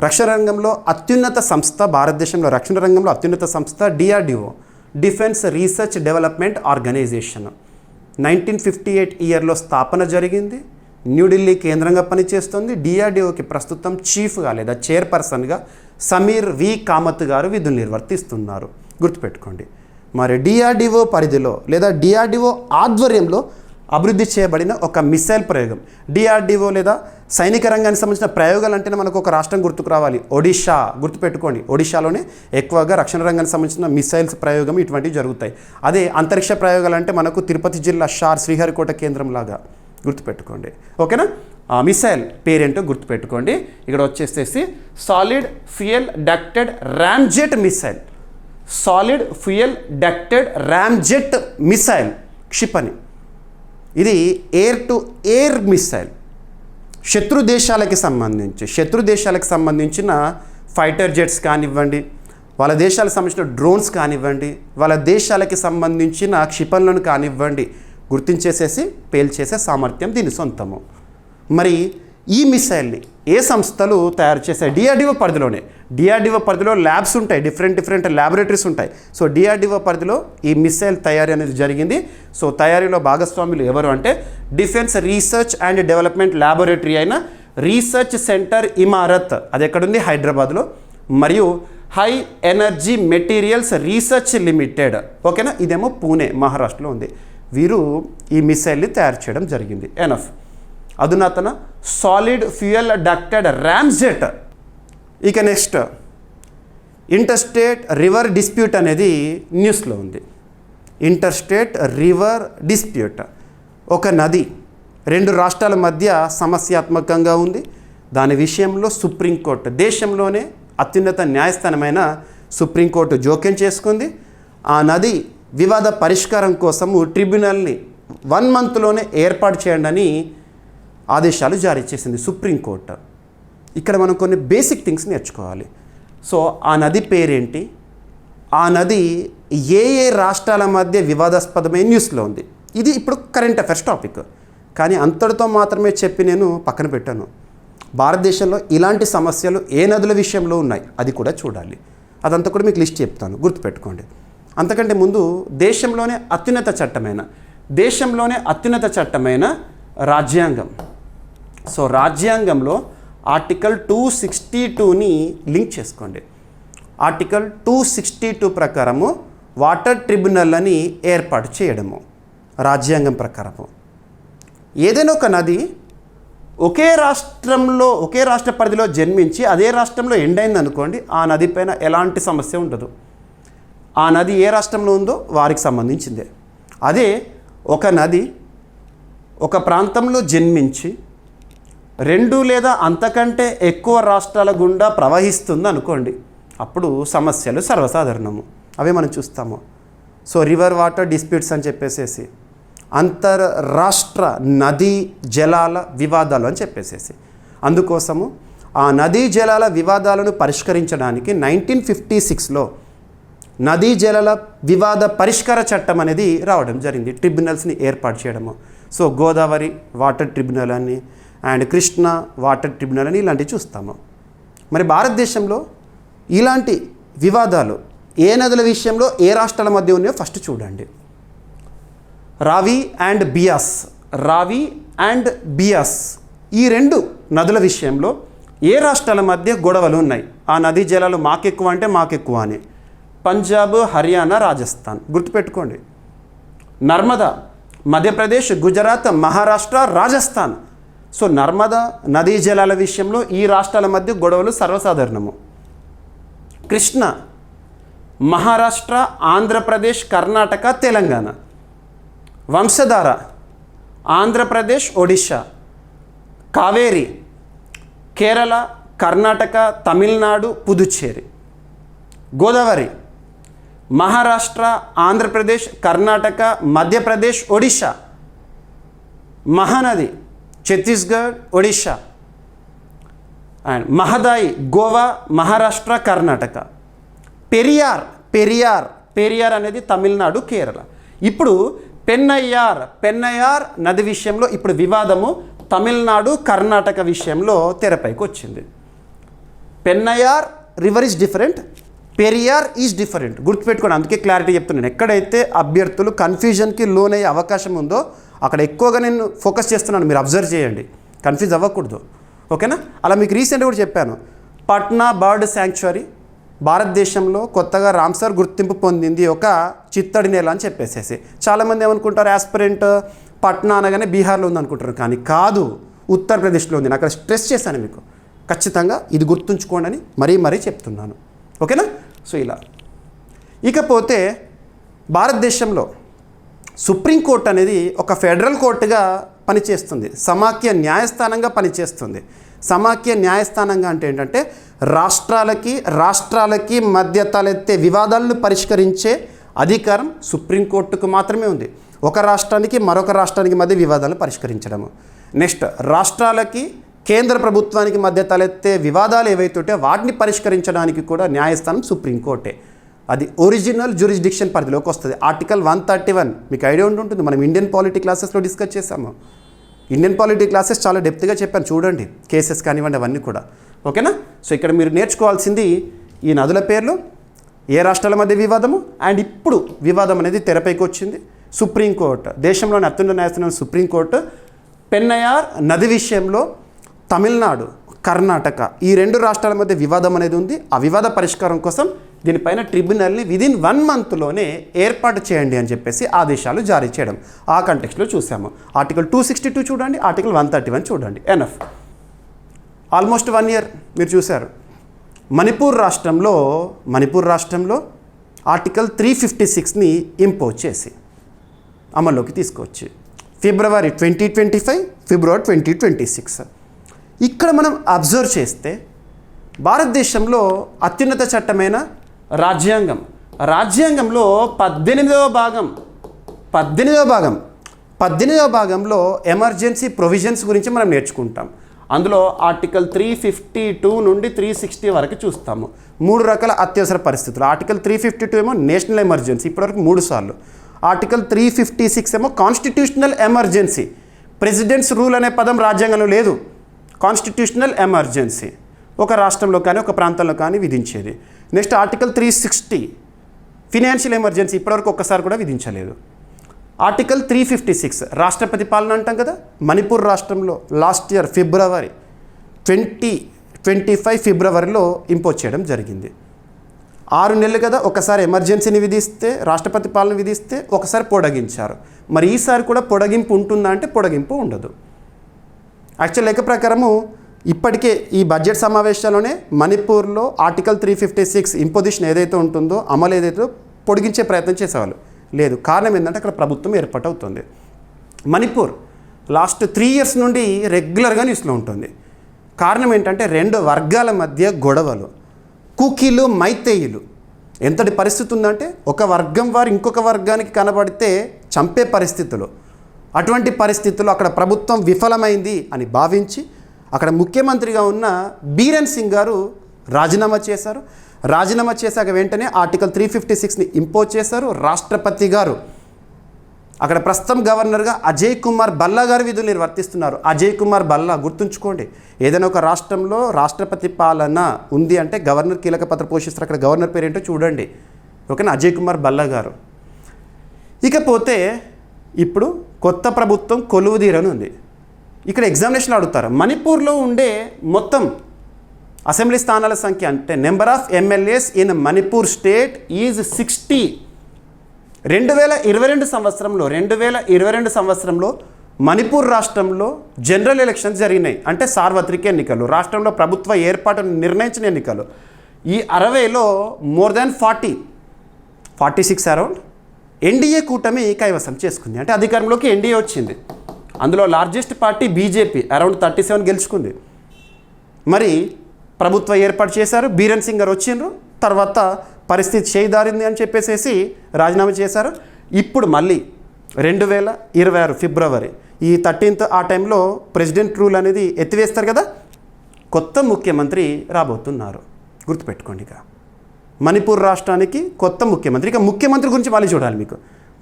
రక్షణ రంగంలో అత్యున్నత సంస్థ, భారతదేశంలో రక్షణ రంగంలో అత్యున్నత సంస్థ DRDO, defence research development organisation. 1958 ఇయర్లో స్థాపన జరిగింది. న్యూఢిల్లీ కేంద్రంగా పనిచేస్తుంది. DRDOకి ప్రస్తుతం చీఫ్గా లేదా చైర్పర్సన్గా సమీర్ వి కామత్ గారు విధులు నిర్వర్తిస్తున్నారు. గుర్తుపెట్టుకోండి. మరి DRDO పరిధిలో లేదా DRDO ఆధ్వర్యంలో అభివృద్ధి చేయబడిన ఒక మిసైల్ ప్రయోగం. DRDO లేదా సైనిక రంగానికి సంబంధించిన ప్రయోగాలు అంటేనే మనకు ఒక రాష్ట్రం గుర్తుకు రావాలి, ఒడిషా. గుర్తుపెట్టుకోండి. ఒడిషాలోనే ఎక్కువగా రక్షణ రంగానికి సంబంధించిన మిసైల్స్ ప్రయోగం ఇటువంటివి జరుగుతాయి. అదే అంతరిక్ష ప్రయోగాలు అంటే మనకు తిరుపతి జిల్లా షార్ శ్రీహరికోట కేంద్రం లాగా. గుర్తుపెట్టుకోండి. ఓకేనా. మిసైల్ పేరేంటో గుర్తుపెట్టుకోండి. ఇక్కడ వచ్చేసేసి solid fuel ducted ramjet missile. Solid fuel ducted ramjet missile క్షిపణి. ఇది ఎయిర్ టు ఎయిర్ మిసైల్. శత్రు దేశాలకు సంబంధించిన ఫైటర్ జెట్స్ కానివ్వండి, వాళ్ళ దేశాలకు సంబంధించిన డ్రోన్స్ కానివ్వండి, వాళ్ళ దేశాలకి సంబంధించిన క్షిపణులను కానివ్వండి గుర్తించేసేసి పేల్చేసే సామర్థ్యం దీని సొంతము. మరి ఈ మిసైల్ని ఏ సంస్థలు తయారు చేశాయి? DRDO పరిధిలోనే. DRDO పరిధిలో ల్యాబ్స్ ఉంటాయి, డిఫరెంట్ ల్యాబొరేటరీస్ ఉంటాయి. సో DRDO పరిధిలో ఈ మిసైల్ తయారీ అనేది జరిగింది. సో తయారీలో భాగస్వాములు ఎవరు అంటే defence research and development laboratory అయిన రీసెర్చ్ సెంటర్ ఇమారత్, అది ఎక్కడుంది? హైదరాబాద్లో. మరియు high energy materials research limited. ఓకేనా. ఇదేమో పూణే, మహారాష్ట్రలో ఉంది. వీరు ఈ మిసైల్ని తయారు చేయడం జరిగింది. ఎనఫ్. అధునాతన సాలిడ్ ఫ్యూయల్ డక్టెడ్ ర్యామ్జెట్. ఇక నెక్స్ట్, ఇంటర్స్టేట్ రివర్ డిస్ప్యూట్ అనేది న్యూస్లో ఉంది. ఇంటర్స్టేట్ రివర్ డిస్ప్యూట్, ఒక నది 2 రాష్ట్రాల మధ్య సమస్యాత్మకంగా ఉంది. దాని విషయంలో సుప్రీంకోర్టు, దేశంలోనే అత్యున్నత న్యాయస్థానమైన సుప్రీంకోర్టు జోక్యం చేసుకుంది. ఆ నది వివాద పరిష్కారం కోసము ట్రిబ్యునల్ని 1 మంత్లోనే ఏర్పాటు చేయండి అని ఆదేశాలు జారీ చేసింది సుప్రీంకోర్టు. ఇక్కడ మనం కొన్ని బేసిక్ థింగ్స్ నేర్చుకోవాలి. సో ఆ నది పేరేంటి, ఆ నది ఏ ఏ రాష్ట్రాల మధ్య వివాదాస్పదమైన న్యూస్లో ఉంది, ఇది ఇప్పుడు కరెంట్ అఫైర్స్ టాపిక్. కానీ అంతటితో మాత్రమే చెప్పి నేను పక్కన పెట్టాను. భారతదేశంలో ఇలాంటి సమస్యలు ఏ నదుల విషయంలో ఉన్నాయి అది కూడా చూడాలి. అదంతా కూడా మీకు లిస్ట్ చెప్తాను, గుర్తుపెట్టుకోండి. అంతకంటే ముందు దేశంలోనే అత్యున్నత చట్టమైన రాజ్యాంగం. సో రాజ్యాంగంలో ఆర్టికల్ 262ని లింక్ చేసుకోండి. ఆర్టికల్ 262 ప్రకారము వాటర్ ట్రిబ్యునల్ అని ఏర్పాటు చేయడము. రాజ్యాంగం ప్రకారము ఏదైనా ఒక నది ఒకే రాష్ట్ర పరిధిలో జన్మించి అదే రాష్ట్రంలో ఎండ్ అయింది అనుకోండి, ఆ నది పైన ఎలాంటి సమస్య ఉండదు. ఆ నది ఏ రాష్ట్రంలో ఉందో వారికి సంబంధించిందే. అదే ఒక నది ఒక ప్రాంతంలో జన్మించి 2 లేదా అంతకంటే ఎక్కువ రాష్ట్రాల గుండా ప్రవహిస్తుంది అనుకోండి, అప్పుడు సమస్యలు సర్వసాధారణము. అవే మనం చూస్తాము. సో రివర్ వాటర్ డిస్ప్యూట్స్ అని చెప్పేసేసి, అంతర్రాష్ట్ర నదీ జలాల వివాదాలు అని చెప్పేసేసి, అందుకోసము ఆ నదీ జలాల వివాదాలను పరిష్కరించడానికి 1956లో నదీ జలాల వివాద పరిష్కార చట్టం అనేది రావడం జరిగింది. ట్రిబ్యునల్స్ని ఏర్పాటు చేయడము. సో గోదావరి వాటర్ ట్రిబ్యునల్ అని అండ్ కృష్ణ వాటర్ ట్రిబ్యునల్ అని ఇలాంటివి చూస్తాము. మరి భారతదేశంలో ఇలాంటి వివాదాలు ఏ నదుల విషయంలో ఏ రాష్ట్రాల మధ్య ఉన్నాయో ఫస్ట్ చూడండి. రావి అండ్ బియాస్ ఈ 2 నదుల విషయంలో ఏ రాష్ట్రాల మధ్య గొడవలు ఉన్నాయి, ఆ నదీ జలాలు మాకెక్కువ అంటే మాకెక్కువ అని. పంజాబ్, హర్యానా, రాజస్థాన్ గుర్తుపెట్టుకోండి. నర్మదా మధ్యప్రదేశ్, గుజరాత్, మహారాష్ట్ర, రాజస్థాన్. సో నర్మదా నదీ జలాల విషయంలో ఈ రాష్ట్రాల మధ్య గొడవలు సర్వసాధారణము. కృష్ణ మహారాష్ట్ర, ఆంధ్రప్రదేశ్, కర్ణాటక, తెలంగాణ. వంశధార ఆంధ్రప్రదేశ్, ఒడిశా. కావేరి కేరళ, కర్ణాటక, తమిళనాడు, పుదుచ్చేరి. గోదావరి మహారాష్ట్ర, ఆంధ్రప్రదేశ్, కర్ణాటక, మధ్యప్రదేశ్, ఒడిశా. మహానది ఛత్తీస్గఢ్, ఒడిశా. అండ్ మహదాయి గోవా, మహారాష్ట్ర, కర్ణాటక. పెరియార్ అనేది తమిళనాడు, కేరళ. ఇప్పుడు పెన్నయ్యార్ నది విషయంలో ఇప్పుడు వివాదము తమిళనాడు, కర్ణాటక విషయంలో తెరపైకి వచ్చింది. Pennaiyar river is different, Periyar is different. గుర్తుపెట్టుకోండి, అందుకే క్లారిటీ చెప్తున్నాను. ఎక్కడైతే అభ్యర్థులు కన్ఫ్యూజన్కి లోనయ్యే అవకాశం ఉందో అక్కడ ఎక్కువగా నేను ఫోకస్ చేస్తున్నాను, మీరు అబ్జర్వ్ చేయండి, కన్ఫ్యూజ్ అవ్వకూడదు. ఓకేనా? అలా మీకు రీసెంట్గా కూడా చెప్పాను. పట్నా బర్డ్ శాంక్చురీ భారతదేశంలో కొత్తగా రామ్సర్ గుర్తింపు పొందింది ఒక చిత్తడి నేల అని చెప్పేసేసి. చాలామంది ఏమనుకుంటారు, యాస్పిరెంట్ పట్నా అనగానే బీహార్లో ఉంది అనుకుంటారు, కానీ కాదు, ఉత్తరప్రదేశ్లో ఉంది. నేను అక్కడ స్ట్రెస్ చేశాను మీకు, ఖచ్చితంగా ఇది గుర్తుంచుకోండి అని మరీ చెప్తున్నాను. ఓకేనా? సో ఇలా ఇకపోతే భారతదేశంలో సుప్రీంకోర్టు అనేది ఒక ఫెడరల్ కోర్టుగా పనిచేస్తుంది, సమాఖ్య న్యాయస్థానంగా పనిచేస్తుంది. సమాఖ్య న్యాయస్థానంగా అంటే ఏంటంటే రాష్ట్రాలకి మధ్య తలెత్తే వివాదాలను పరిష్కరించే అధికారం సుప్రీంకోర్టుకు మాత్రమే ఉంది. ఒక రాష్ట్రానికి మరొక రాష్ట్రానికి మధ్య వివాదాలను పరిష్కరించడము. నెక్స్ట్ రాష్ట్రాలకి కేంద్ర ప్రభుత్వానికి మధ్య తలెత్తే వివాదాలు ఏవైతే వాటిని పరిష్కరించడానికి కూడా న్యాయస్థానం సుప్రీంకోర్టే. అది ఒరిజినల్ జ్యూరిస్డిక్షన్ పరిధిలోకి వస్తుంది. ఆర్టికల్ 131 మీకు ఐడియా ఉంటుంది, మనం ఇండియన్ పాలిటీ క్లాసెస్లో డిస్కస్ చేసాము. ఇండియన్ పాలిటీ క్లాసెస్ చాలా డెప్త్గా చెప్పాను, చూడండి, కేసెస్ కానివ్వండి అవన్నీ కూడా. ఓకేనా? సో ఇక్కడ మీరు నేర్చుకోవాల్సింది ఈ నదుల పేర్లు, ఏ రాష్ట్రాల మధ్య వివాదము, అండ్ ఇప్పుడు వివాదం అనేది తెరపైకి వచ్చింది. సుప్రీంకోర్టు, దేశంలోని అత్యున్నత న్యాయస్థానం సుప్రీంకోర్టు పెన్నయార్ నది విషయంలో తమిళనాడు, కర్ణాటక ఈ 2 రాష్ట్రాల మధ్య వివాదం అనేది ఉంది. ఆ వివాద పరిష్కారం కోసం దీనిపైన ట్రిబ్యునల్ని విదిన్ 1 మంత్లోనే ఏర్పాటు చేయండి అని చెప్పేసి ఆదేశాలు జారీ చేయడం ఆ కంటెక్స్ట్లో చూసాము. ఆర్టికల్ 262 చూడండి, ఆర్టికల్ 131 చూడండి. ఎనఫ్. ఆల్మోస్ట్ 1 ఇయర్ మీరు చూశారు. మణిపూర్ రాష్ట్రంలో ఆర్టికల్ 356ని ఇంపోజ్ చేసి అమల్లోకి తీసుకొచ్చి ఫిబ్రవరి 2025, ఫిబ్రవరి 2026. ఇక్కడ మనం అబ్జర్వ్ చేస్తే భారతదేశంలో అత్యున్నత చట్టమైన రాజ్యాంగంలో 18వ భాగంలో ఎమర్జెన్సీ ప్రొవిజన్స్ గురించి మనం నేర్చుకుంటాం. అందులో ఆర్టికల్ 352 నుండి 360 వరకు చూస్తాము. 3 రకాల అత్యవసర పరిస్థితులు. ఆర్టికల్ 352 ఏమో నేషనల్ ఎమర్జెన్సీ, ఇప్పటివరకు 3 సార్లు. ఆర్టికల్ 356 ఏమో కాన్స్టిట్యూషనల్ ఎమర్జెన్సీ. ప్రెసిడెంట్స్ రూల్ అనే పదం రాజ్యాంగంలో లేదు. కాన్స్టిట్యూషనల్ ఎమర్జెన్సీ ఒక రాష్ట్రంలో కానీ ఒక ప్రాంతంలో కానీ విధించేది. నెక్స్ట్ ఆర్టికల్ 360 ఫినాన్షియల్ ఎమర్జెన్సీ, ఇప్పటివరకు ఒక్కసారి కూడా విధించలేదు. ఆర్టికల్ 356 రాష్ట్రపతి పాలన అంటాం కదా. మణిపూర్ రాష్ట్రంలో లాస్ట్ ఇయర్ ఫిబ్రవరి 2025 ఫిబ్రవరిలో ఇంపోజ్ చేయడం జరిగింది. 6 నెలలు కదా, ఒకసారి ఎమర్జెన్సీని విధిస్తే, రాష్ట్రపతి పాలన విధిస్తే ఒకసారి పొడిగించారు. మరి ఈసారి కూడా పొడిగింపు ఉంటుందా అంటే పొడిగింపు ఉండదు. యాక్చువల్ లెక్క ప్రకారము ఇప్పటికే ఈ బడ్జెట్ సమావేశాల్లోనే మణిపూర్లో ఆర్టికల్ 356 ఇంపోజిషన్ ఏదైతే ఉంటుందో, అమలు ఏదైతే పొడిగించే ప్రయత్నం చేసేవాళ్ళు. లేదు. కారణం ఏంటంటే అక్కడ ప్రభుత్వం ఏర్పాటవుతుంది. మణిపూర్ లాస్ట్ 3 ఇయర్స్ నుండి రెగ్యులర్గా న్యూస్లో ఉంటుంది. కారణం ఏంటంటే 2 వర్గాల మధ్య గొడవలు. కుకీలు, మైతేయులు. ఎంతటి పరిస్థితి ఉందంటే ఒక వర్గం వారు ఇంకొక వర్గానికి కనబడితే చంపే పరిస్థితులు. అటువంటి పరిస్థితుల్లో అక్కడ ప్రభుత్వం విఫలమైంది అని భావించి అక్కడ ముఖ్యమంత్రిగా ఉన్న బీరెన్ సింగ్ గారు రాజీనామా చేశారు. రాజీనామా చేశాక వెంటనే ఆర్టికల్ 356ని ఇంపోజ్ చేశారు. రాష్ట్రపతి గారు అక్కడ ప్రస్తుతం గవర్నర్గా అజయ్ కుమార్ భల్లా గారు విధులు నిర్వర్తిస్తున్నారు. అజయ్ కుమార్ భల్లా గుర్తుంచుకోండి. ఏదైనా ఒక రాష్ట్రంలో రాష్ట్రపతి పాలన ఉంది అంటే గవర్నర్ కీలక పాత్ర పోషిస్తారు. అక్కడ గవర్నర్ పేరు ఏంటో చూడండి. ఓకేనా, అజయ్ కుమార్ భల్లా గారు. ఇకపోతే ఇప్పుడు కొత్త ప్రభుత్వం కొలువుదీరని ఉంది. ఇక్కడ ఎగ్జామినేషన్లో అడుగుతారు, మణిపూర్లో ఉండే మొత్తం అసెంబ్లీ స్థానాల సంఖ్య అంటే number of MLAs in Manipur state is 60. 2022 సంవత్సరంలో మణిపూర్ రాష్ట్రంలో జనరల్ ఎలక్షన్స్ జరిగినాయి. అంటే సార్వత్రిక ఎన్నికలు, రాష్ట్రంలో ప్రభుత్వ ఏర్పాటును నిర్ణయించిన ఎన్నికలు. ఈ 60లో మోర్ దాన్ 46 అరౌండ్ ఎన్డీఏ కూటమి కైవసం చేసుకుంది. అంటే అధికారంలోకి ఎన్డీఏ వచ్చింది. అందులో లార్జెస్ట్ పార్టీ బీజేపీ అరౌండ్ 37 గెలుచుకుంది. మరి ప్రభుత్వ ఏర్పాటు చేశారు. బీరెన్ సింగ్ గారు వచ్చిండ్రు. తర్వాత పరిస్థితి చేయిదారింది అని చెప్పేసి రాజీనామా చేశారు. ఇప్పుడు మళ్ళీ 2026 ఫిబ్రవరి ఈ 13th ఆ టైంలో ప్రెసిడెంట్ రూల్ అనేది ఎత్తివేస్తారు కదా. కొత్త ముఖ్యమంత్రి రాబోతున్నారు. గుర్తుపెట్టుకోండి. ఇక మణిపూర్ రాష్ట్రానికి కొత్త ముఖ్యమంత్రి. ఇక ముఖ్యమంత్రి గురించి మళ్ళీ చూడాలి. మీకు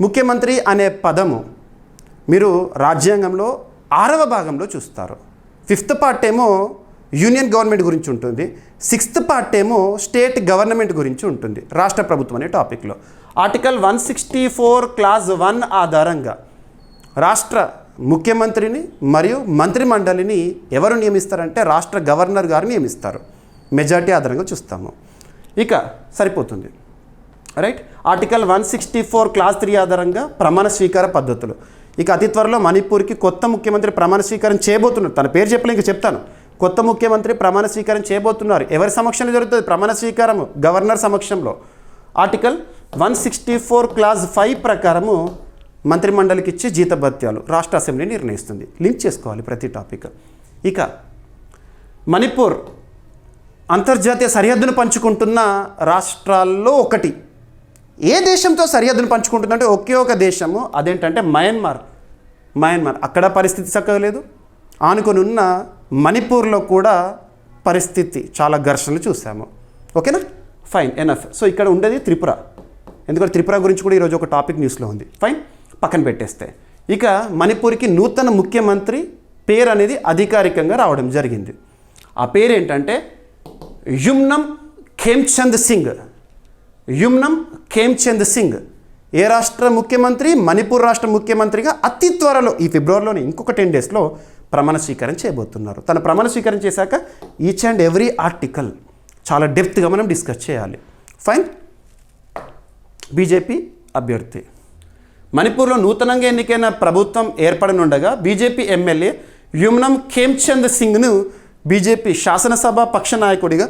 ముఖ్యమంత్రి అనే పదము మీరు రాజ్యాంగంలో 6వ భాగంలో చూస్తారు. 5th పార్ట్ ఏమో యూనియన్ గవర్నమెంట్ గురించి ఉంటుంది. 6th పార్ట్ ఏమో స్టేట్ గవర్నమెంట్ గురించి ఉంటుంది. రాష్ట్ర ప్రభుత్వం అనే టాపిక్లో ఆర్టికల్ 164 క్లాజ్ 1 ఆధారంగా రాష్ట్ర ముఖ్యమంత్రిని మరియు మంత్రిమండలిని ఎవరు నియమిస్తారంటే రాష్ట్ర గవర్నర్ గారు నియమిస్తారు. మెజారిటీ ఆధారంగా చూస్తాము. ఇక సరిపోతుంది, రైట్. ఆర్టికల్ 164 క్లాజ్ 3 ఆధారంగా ప్రమాణ స్వీకార పద్ధతులు. ఇక అతి త్వరలో మణిపూర్కి కొత్త ముఖ్యమంత్రి ప్రమాణ స్వీకారం చేయబోతున్నారు. తన పేరు చెప్పలే, ఇంక చెప్తాను. కొత్త ముఖ్యమంత్రి ప్రమాణ స్వీకారం చేయబోతున్నారు. ఎవరి సమక్షంలో జరుగుతుంది ప్రమాణ స్వీకారము? గవర్నర్ సమక్షంలో. ఆర్టికల్ 164 క్లాజ్ 5 ప్రకారము మంత్రిమండలికి ఇచ్చే జీతభత్యాలు రాష్ట్ర అసెంబ్లీ నిర్ణయిస్తుంది. లింక్ చేసుకోవాలి ప్రతి టాపిక్. ఇక మణిపూర్ అంతర్జాతీయ సరిహద్దును పంచుకుంటున్న రాష్ట్రాల్లో ఒకటి. ఏ దేశంతో సరిహద్దును పంచుకుంటుందంటే ఒకే ఒక దేశము, అదేంటంటే మయన్మార్. అక్కడ పరిస్థితి చక్కగా లేదు. ఆనుకొని ఉన్న మణిపూర్లో కూడా పరిస్థితి చాలా ఘర్షణలు చూసాము. ఓకేనా, ఫైన్, ఎనఫ్. సో ఇక్కడ ఉండేది త్రిపుర. ఎందుకంటే త్రిపుర గురించి కూడా ఈరోజు ఒక టాపిక్ న్యూస్లో ఉంది. ఫైన్, పక్కన పెట్టేస్తే ఇక మణిపూర్కి నూతన ముఖ్యమంత్రి పేరు అనేది అధికారికంగా రావడం జరిగింది. ఆ పేరు ఏంటంటే యుమ్నం ఖేమ్చంద్ సింగ్. ఏ రాష్ట్ర ముఖ్యమంత్రి? మణిపూర్ రాష్ట్ర ముఖ్యమంత్రిగా అతి త్వరలో ఈ ఫిబ్రవరిలోనే ఇంకొక 10 డేస్లో ప్రమాణ స్వీకారం చేయబోతున్నారు. తన ప్రమాణ స్వీకారం చేశాక ఈచ్ అండ్ ఎవ్రీ ఆర్టికల్ చాలా డెప్త్గా మనం డిస్కస్ చేయాలి. ఫైన్. బీజేపీ అభ్యర్థి. మణిపూర్లో నూతనంగా ఎన్నికైన ప్రభుత్వం ఏర్పడనుండగా బీజేపీ ఎమ్మెల్యే యుమ్నం ఖేమ్చంద్ సింగ్ను బీజేపీ శాసనసభ పక్ష నాయకుడిగా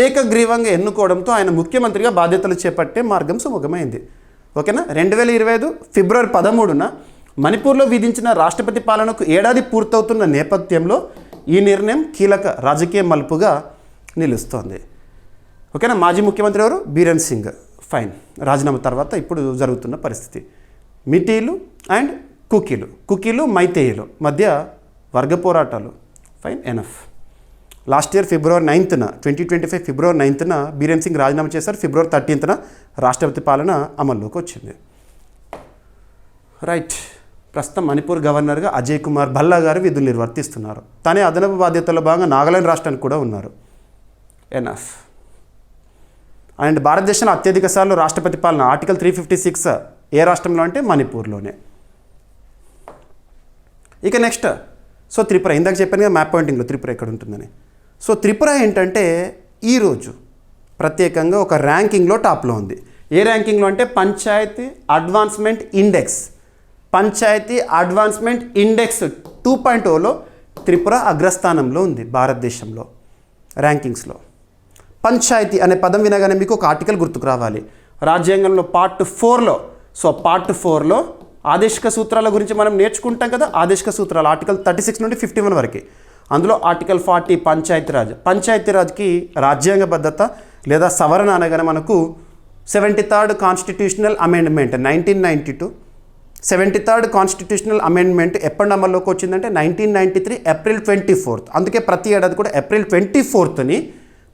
ఏకగ్రీవంగా ఎన్నుకోవడంతో ఆయన ముఖ్యమంత్రిగా బాధ్యతలు చేపట్టే మార్గం సుముఖమైంది. ఓకేనా. 2025 ఫిబ్రవరి 13న మణిపూర్లో విధించిన రాష్ట్రపతి పాలనకు ఏడాది పూర్తవుతున్న నేపథ్యంలో ఈ నిర్ణయం కీలక రాజకీయ మలుపుగా నిలుస్తోంది. ఓకేనా. మాజీ ముఖ్యమంత్రి ఎవరు? బీరెన్ సింగ్. ఫైన్. రాజీనామా తర్వాత ఇప్పుడు జరుగుతున్న పరిస్థితి. మిటీలు అండ్ కుకీలు మైతేయులు మధ్య వర్గ పోరాటాలు. Fine enough. Last year February 9th 2025 ఫిబ్రవరి 9th బీరేన్ సింగ్ రాజీనామా చేశారు. ఫిబ్రవరి 13th రాష్ట్రపతి పాలన అమల్లోకి వచ్చింది. రైట్. ప్రస్తుతం మణిపూర్ గవర్నర్గా అజయ్ కుమార్ భల్లా గారు విధులు నిర్వర్తిస్తున్నారు. తనే అదనపు బాధ్యతల్లో భాగంగా నాగాలాండ్ రాష్ట్రానికి కూడా ఉన్నారు. ఎనఫ్. అండ్ భారతదేశంలో అత్యధిక సార్లు రాష్ట్రపతి పాలన ఆర్టికల్ 356 ఏ రాష్ట్రంలో అంటే మణిపూర్లోనే. ఇక నెక్స్ట్ సో త్రిపుర. ఇందాక చెప్పాను కదా మ్యాప్ పాయింటింగ్లో త్రిపుర ఎక్కడ ఉంటుందని. సో త్రిపుర ఏంటంటే ఈరోజు ప్రత్యేకంగా ఒక ర్యాంకింగ్లో టాప్లో ఉంది. ఏ ర్యాంకింగ్లో అంటే Panchayati advancement index. Panchayati advancement index 2.0లో త్రిపుర అగ్రస్థానంలో ఉంది భారతదేశంలో ర్యాంకింగ్స్లో. పంచాయతీ అనే పదం వినగానే మీకు ఒక ఆర్టికల్ గుర్తుకు రావాలి. రాజ్యాంగంలో పార్ట్ 4లో. సో పార్ట్ 4లో ఆదేశిక సూత్రాల గురించి మనం నేర్చుకుంటాం కదా. ఆదేశిక సూత్రాలు ఆర్టికల్ 36 నుండి 51 వరకు. అందులో ఆర్టికల్ 40 పంచాయతీరాజ్. పంచాయతీరాజ్కి రాజ్యాంగబద్ధత లేదా సవరణ అనగానే మనకు 73rd constitutional amendment 1992. 73rd constitutional amendment ఎప్పటి అమల్లోకి వచ్చిందంటే 1993 ఏప్రిల్ 24th. అందుకే ప్రతి ఏడాది కూడా ఏప్రిల్ 24th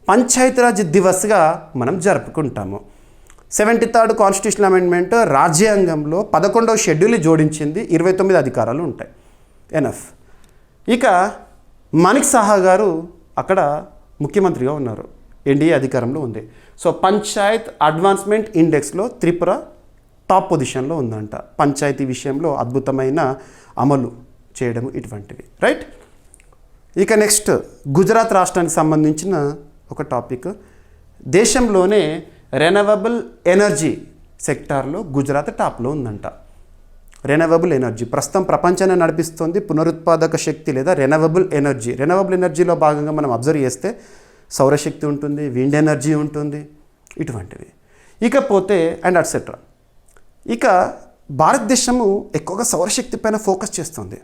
పంచాయతీరాజ్ దివస్గా మనం జరుపుకుంటాము. 73rd కాన్స్టిట్యూషనల్ అమెండ్మెంట్ రాజ్యాంగంలో 11వ షెడ్యూల్ జోడించింది. 29 అధికారాలు ఉంటాయి. ఎనఫ్. ఇక మాణిక్ సాహా గారు అక్కడ ముఖ్యమంత్రిగా ఉన్నారు. ఎన్డీఏ అధికారంలో ఉంది. సో పంచాయత్ అడ్వాన్స్మెంట్ ఇండెక్స్లో త్రిపుర టాప్ పొజిషన్లో ఉందంట. పంచాయతీ విషయంలో అద్భుతమైన అమలు చేయడం ఇటువంటివి. రైట్. ఇక నెక్స్ట్ గుజరాత్ రాష్ట్రానికి సంబంధించిన ఒక టాపిక్. దేశంలోనే రెన్యూవబుల్ ఎనర్జీ సెక్టార్లో గుజరాత్ టాప్లో ఉందంట. రెన్యూవబుల్ ఎనర్జీ ప్రస్తుతం ప్రపంచాన్ని నడిపిస్తుంది పునరుత్పాదక శక్తి లేదా రెన్యూవబుల్ ఎనర్జీ. రెన్యూవబుల్ ఎనర్జీలో భాగంగా మనం అబ్జర్వ్ చేస్తే సౌరశక్తి ఉంటుంది, విండ్ ఎనర్జీ ఉంటుంది, ఇటువంటివి. ఇకపోతే అండ్ అట్సెట్రా. ఇక భారతదేశము ఎక్కువగా సౌరశక్తి పైన ఫోకస్ చేస్తుంది.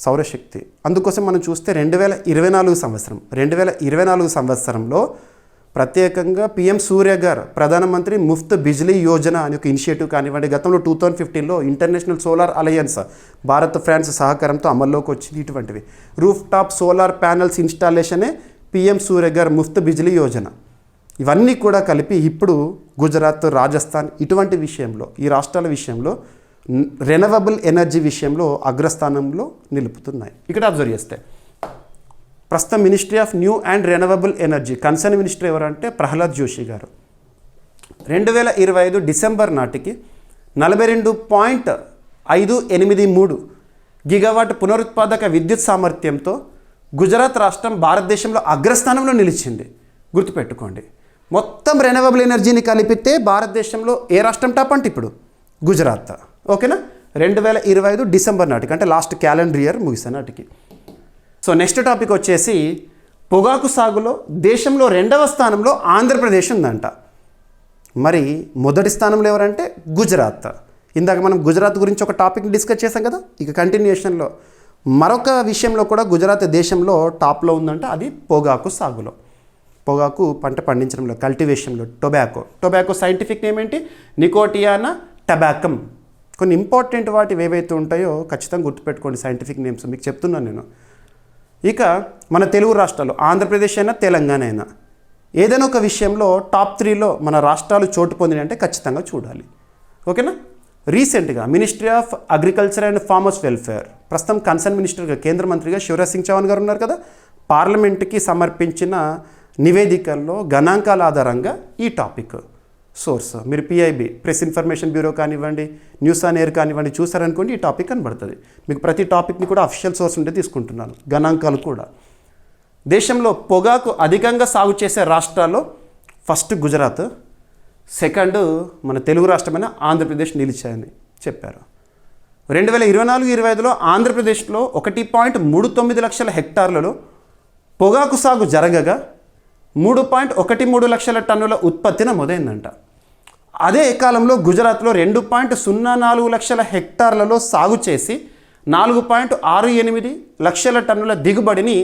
సౌరశక్తి అందుకోసం మనం చూస్తే 2024 సంవత్సరంలో ప్రత్యేకంగా పిఎం సూర్య గారు ప్రధానమంత్రి ముఫ్త్ బిజ్లీ యోజన అనే ఒక ఇనిషియేటివ్ కానివ్వండి. గతంలో 2015లో international solar alliance Bharat France సహకారంతో అమల్లోకి వచ్చింది. ఇటువంటివి రూఫ్ టాప్ సోలార్ ప్యానల్స్ ఇన్స్టాలేషనే పిఎం సూర్య గారు ముఫ్త్ బిజ్లీ యోజన. ఇవన్నీ కూడా కలిపి ఇప్పుడు గుజరాత్, రాజస్థాన్ ఇటువంటి విషయంలో ఈ రాష్ట్రాల విషయంలో రెన్యూవబుల్ ఎనర్జీ విషయంలో అగ్రస్థానంలో నిలుపుతున్నాయి. ఇక్కడ అబ్జర్వ్ చేస్తే ప్రస్తుతం ministry of new and renewable energy concern minister ఎవరంటే ప్రహ్లాద్ జోషి గారు. 2025 డిసెంబర్ నాటికి 42.583 గిగావాట్ పునరుత్పాదక విద్యుత్ సామర్థ్యంతో గుజరాత్ రాష్ట్రం భారతదేశంలో అగ్రస్థానంలో నిలిచింది. గుర్తుపెట్టుకోండి. మొత్తం రెన్యూవబుల్ ఎనర్జీని కలిపితే భారతదేశంలో ఏ రాష్ట్రం టాప్ అంటే ఇప్పుడు గుజరాత్. ఓకేనా. 2025 డిసెంబర్ నాటికి అంటే లాస్ట్ క్యాలెండర్ ఇయర్ ముగిసే నాటికి. సో నెక్స్ట్ టాపిక్ వచ్చేసి పొగాకు సాగులో దేశంలో 2వ స్థానంలో ఆంధ్రప్రదేశ్ ఉందంట. మరి మొదటి స్థానంలో ఎవరంటే గుజరాత్. ఇందాక మనం గుజరాత్ గురించి ఒక టాపిక్ని డిస్కస్ చేసాం కదా. ఇక కంటిన్యూషన్లో మరొక విషయంలో కూడా గుజరాత్ దేశంలో టాప్లో ఉందంట. అది పొగాకు సాగులో, పొగాకు పంట పండించడంలో, కల్టివేషన్లో. టొబాకో సైంటిఫిక్ నేమ్ ఏంటి? నికోటియానా టబాకమ్. కొన్ని ఇంపార్టెంట్ వాటి ఏవైతే ఉంటాయో ఖచ్చితంగా గుర్తుపెట్టుకోండి సైంటిఫిక్ నేమ్స్ మీకు చెప్తున్నాను నేను. ఇక మన తెలుగు రాష్ట్రాలు ఆంధ్రప్రదేశ్ అయినా తెలంగాణ అయినా ఏదైనా ఒక విషయంలో టాప్ 3లో మన రాష్ట్రాలు చోటు పొందినంటే ఖచ్చితంగా చూడాలి. ఓకేనా. రీసెంట్గా ministry of agriculture and farmers welfare ప్రస్తుతం కన్సర్న్ మినిస్టర్గా కేంద్ర మంత్రిగా శివరాజ్ సింగ్ చౌహాన్ గారు ఉన్నారు కదా. పార్లమెంట్కి సమర్పించిన నివేదికల్లో గణాంకాల ఆధారంగా ఈ టాపిక్ సోర్స్ మీరు పిఐబి ప్రెస్ ఇన్ఫర్మేషన్ బ్యూరో కానివ్వండి, న్యూస్ ఆన్ ఎయిర్ కానివ్వండి చూసారనుకోండి ఈ టాపిక్ కనబడుతుంది మీకు. ప్రతి టాపిక్ని కూడా అఫీషియల్ సోర్స్ ఉంటే తీసుకుంటున్నాను. గణాంకాలు కూడా. దేశంలో పొగాకు అధికంగా సాగు చేసే రాష్ట్రాల్లో ఫస్ట్ గుజరాత్, సెకండ్ మన తెలుగు రాష్ట్రమైన ఆంధ్రప్రదేశ్ నిలిచాయని చెప్పారు. 2024-25లో ఆంధ్రప్రదేశ్లో 1.39 లక్షల హెక్టార్లలో పొగాకు సాగు జరగగా 3.13 లక్షల టన్నుల ఉత్పత్తి నమోదైందంట. అదే కాలంలో గుజరాత్లో 2.04 లక్షల హెక్టార్లలో సాగు చేసి 4.68 లక్షల టన్నుల దిగుబడిని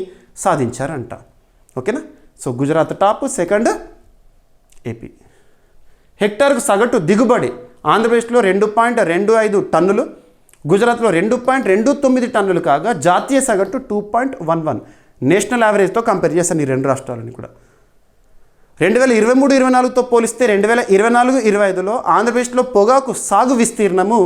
సాధించారంట. ఓకేనా. So Gujarat top, second AP. హెక్టార్కు సగటు దిగుబడి ఆంధ్రప్రదేశ్లో 2.25 టన్నులు, గుజరాత్లో 2.29 టన్నులు కాగా జాతీయ సగటు 2.11. నేషనల్ యావరేజ్తో కంపేర్ చేస్తాను ఈ రెండు రాష్ట్రాలని కూడా. 2023-24తో పోలిస్తే 2024-25లో ఆంధ్రప్రదేశ్లో పొగాకు సాగు విస్తీర్ణము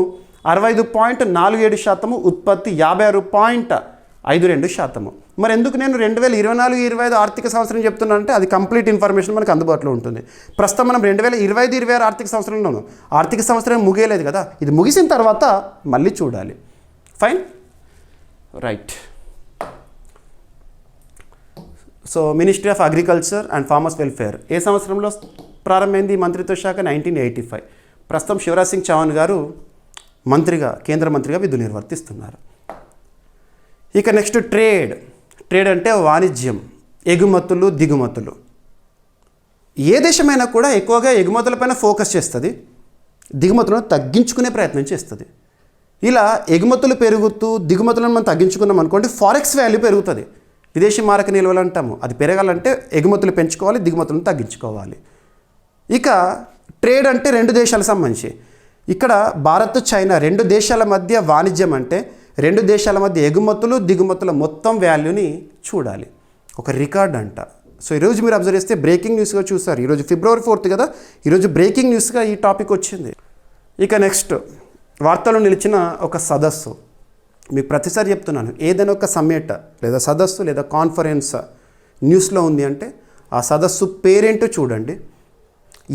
65.47%, ఉత్పత్తి 56.52%. మరి ఎందుకు నేను 2024-25 ఆర్థిక సంవత్సరం చెప్తున్నానంటే అది కంప్లీట్ ఇన్ఫర్మేషన్ మనకు అందుబాటులో ఉంటుంది. ప్రస్తుతం మనం 2025-26 ఆర్థిక సంవత్సరంలోను, ఆర్థిక సంవత్సరం ముగియలేదు కదా, ఇది ముగిసిన తర్వాత మళ్ళీ చూడాలి. Fine, right. So ministry of agriculture and farmers welfare ఏ సంవత్సరంలో ప్రారంభమైంది? మంత్రిత్వ శాఖ 1985. ప్రస్తుతం శివరాజ్ సింగ్ చౌహాన్ గారు మంత్రిగా, కేంద్ర మంత్రిగా విధులు నిర్వర్తిస్తున్నారు. ఇక నెక్స్ట్ ట్రేడ్ అంటే వాణిజ్యం, ఎగుమతులు దిగుమతులు. ఏ దేశమైనా కూడా ఎక్కువగా ఎగుమతులపైన ఫోకస్ చేస్తుంది, దిగుమతులను తగ్గించుకునే ప్రయత్నం చేస్తుంది. ఇలా ఎగుమతులు పెరుగుతూ దిగుమతులను మనం తగ్గించుకున్నాం అనుకోండి, ఫారెక్స్ వాల్యూ పెరుగుతుంది. విదేశీ మారక నిల్వలు అంటాము, అది పెరగాలంటే ఎగుమతులు పెంచుకోవాలి, దిగుమతులను తగ్గించుకోవాలి. ఇక ట్రేడ్ అంటే రెండు దేశాలకు సంబంధించి. ఇక్కడ భారత్ చైనా రెండు దేశాల మధ్య వాణిజ్యం అంటే రెండు దేశాల మధ్య ఎగుమతులు దిగుమతుల మొత్తం వాల్యూని చూడాలి, ఒక రికార్డ్ అంట. సో ఈరోజు మీరు అబ్జర్వ్ చేస్తే బ్రేకింగ్ న్యూస్గా చూస్తారు. ఈరోజు February 4th కదా, ఈరోజు బ్రేకింగ్ న్యూస్గా ఈ టాపిక్ వచ్చింది. ఇక నెక్స్ట్ వార్తలు నిలిచిన ఒక సదస్సు. మీకు ప్రతిసారి చెప్తున్నాను, ఏదైనా ఒక సమ్మిట్ లేదా సదస్సు లేదా కాన్ఫరెన్స్ న్యూస్లో ఉంది అంటే ఆ సదస్సు పేరేంటో చూడండి,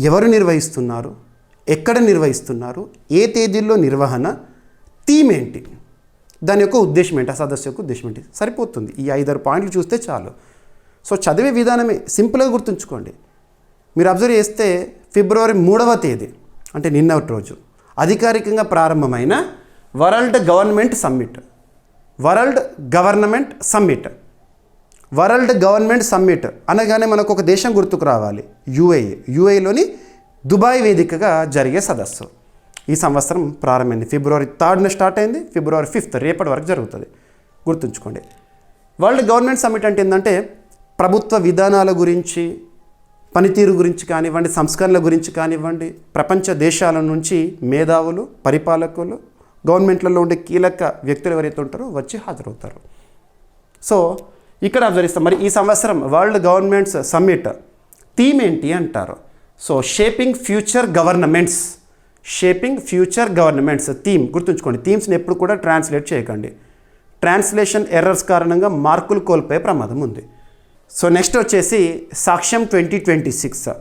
ఎవరు నిర్వహిస్తున్నారు, ఎక్కడ నిర్వహిస్తున్నారు, ఏ తేదీల్లో నిర్వహణ, థీమ్ ఏంటి, దాని యొక్క ఉద్దేశం ఏంటి, ఆ సదస్సు యొక్క ఉద్దేశం ఏంటి, సరిపోతుంది. ఈ 5-6 పాయింట్లు చూస్తే చాలు. సో చదివే విధానమే సింపుల్గా గుర్తుంచుకోండి. మీరు అబ్జర్వ్ చేస్తే February 3వ తేదీ అంటే నిన్నటి రోజు అధికారికంగా ప్రారంభమైన వరల్డ్ గవర్నమెంట్ సమ్మిట్ అనగానే మనకు ఒక దేశం గుర్తుకు రావాలి, యుఏఈలోని దుబాయ్ వేదికగా జరిగే సదస్సు ఈ సంవత్సరం ప్రారంభమైంది. February 3rd స్టార్ట్ అయింది, February 5th రేపటి వరకు జరుగుతుంది, గుర్తుంచుకోండి. వరల్డ్ గవర్నమెంట్ సమ్మిట్ అంటే ఏంటంటే ప్రభుత్వ విధానాల గురించి, పనితీరు గురించి కానివ్వండి, సంస్కరణల గురించి కానివ్వండి, ప్రపంచ దేశాల నుంచి మేధావులు, పరిపాలకులు, గవర్నమెంట్లలో ఉండే కీలక వ్యక్తులు ఎవరైతే ఉంటారో వచ్చి హాజరవుతారు. సో ఇక్కడ అబ్జర్వ్ చేస్తాం. మరి ఈ సంవత్సరం వరల్డ్ గవర్నమెంట్స్ సమ్మిట్ థీమ్ ఏంటి అంటారు. So shaping future governments theme. గుర్తుంచుకోండి, థీమ్స్ని ఎప్పుడు కూడా ట్రాన్స్లేట్ చేయకండి. ట్రాన్స్లేషన్ ఎర్రర్స్ కారణంగా మార్కులు కోల్పోయే ప్రమాదం ఉంది. సో నెక్స్ట్ వచ్చేసి సాక్ష్యం 2026.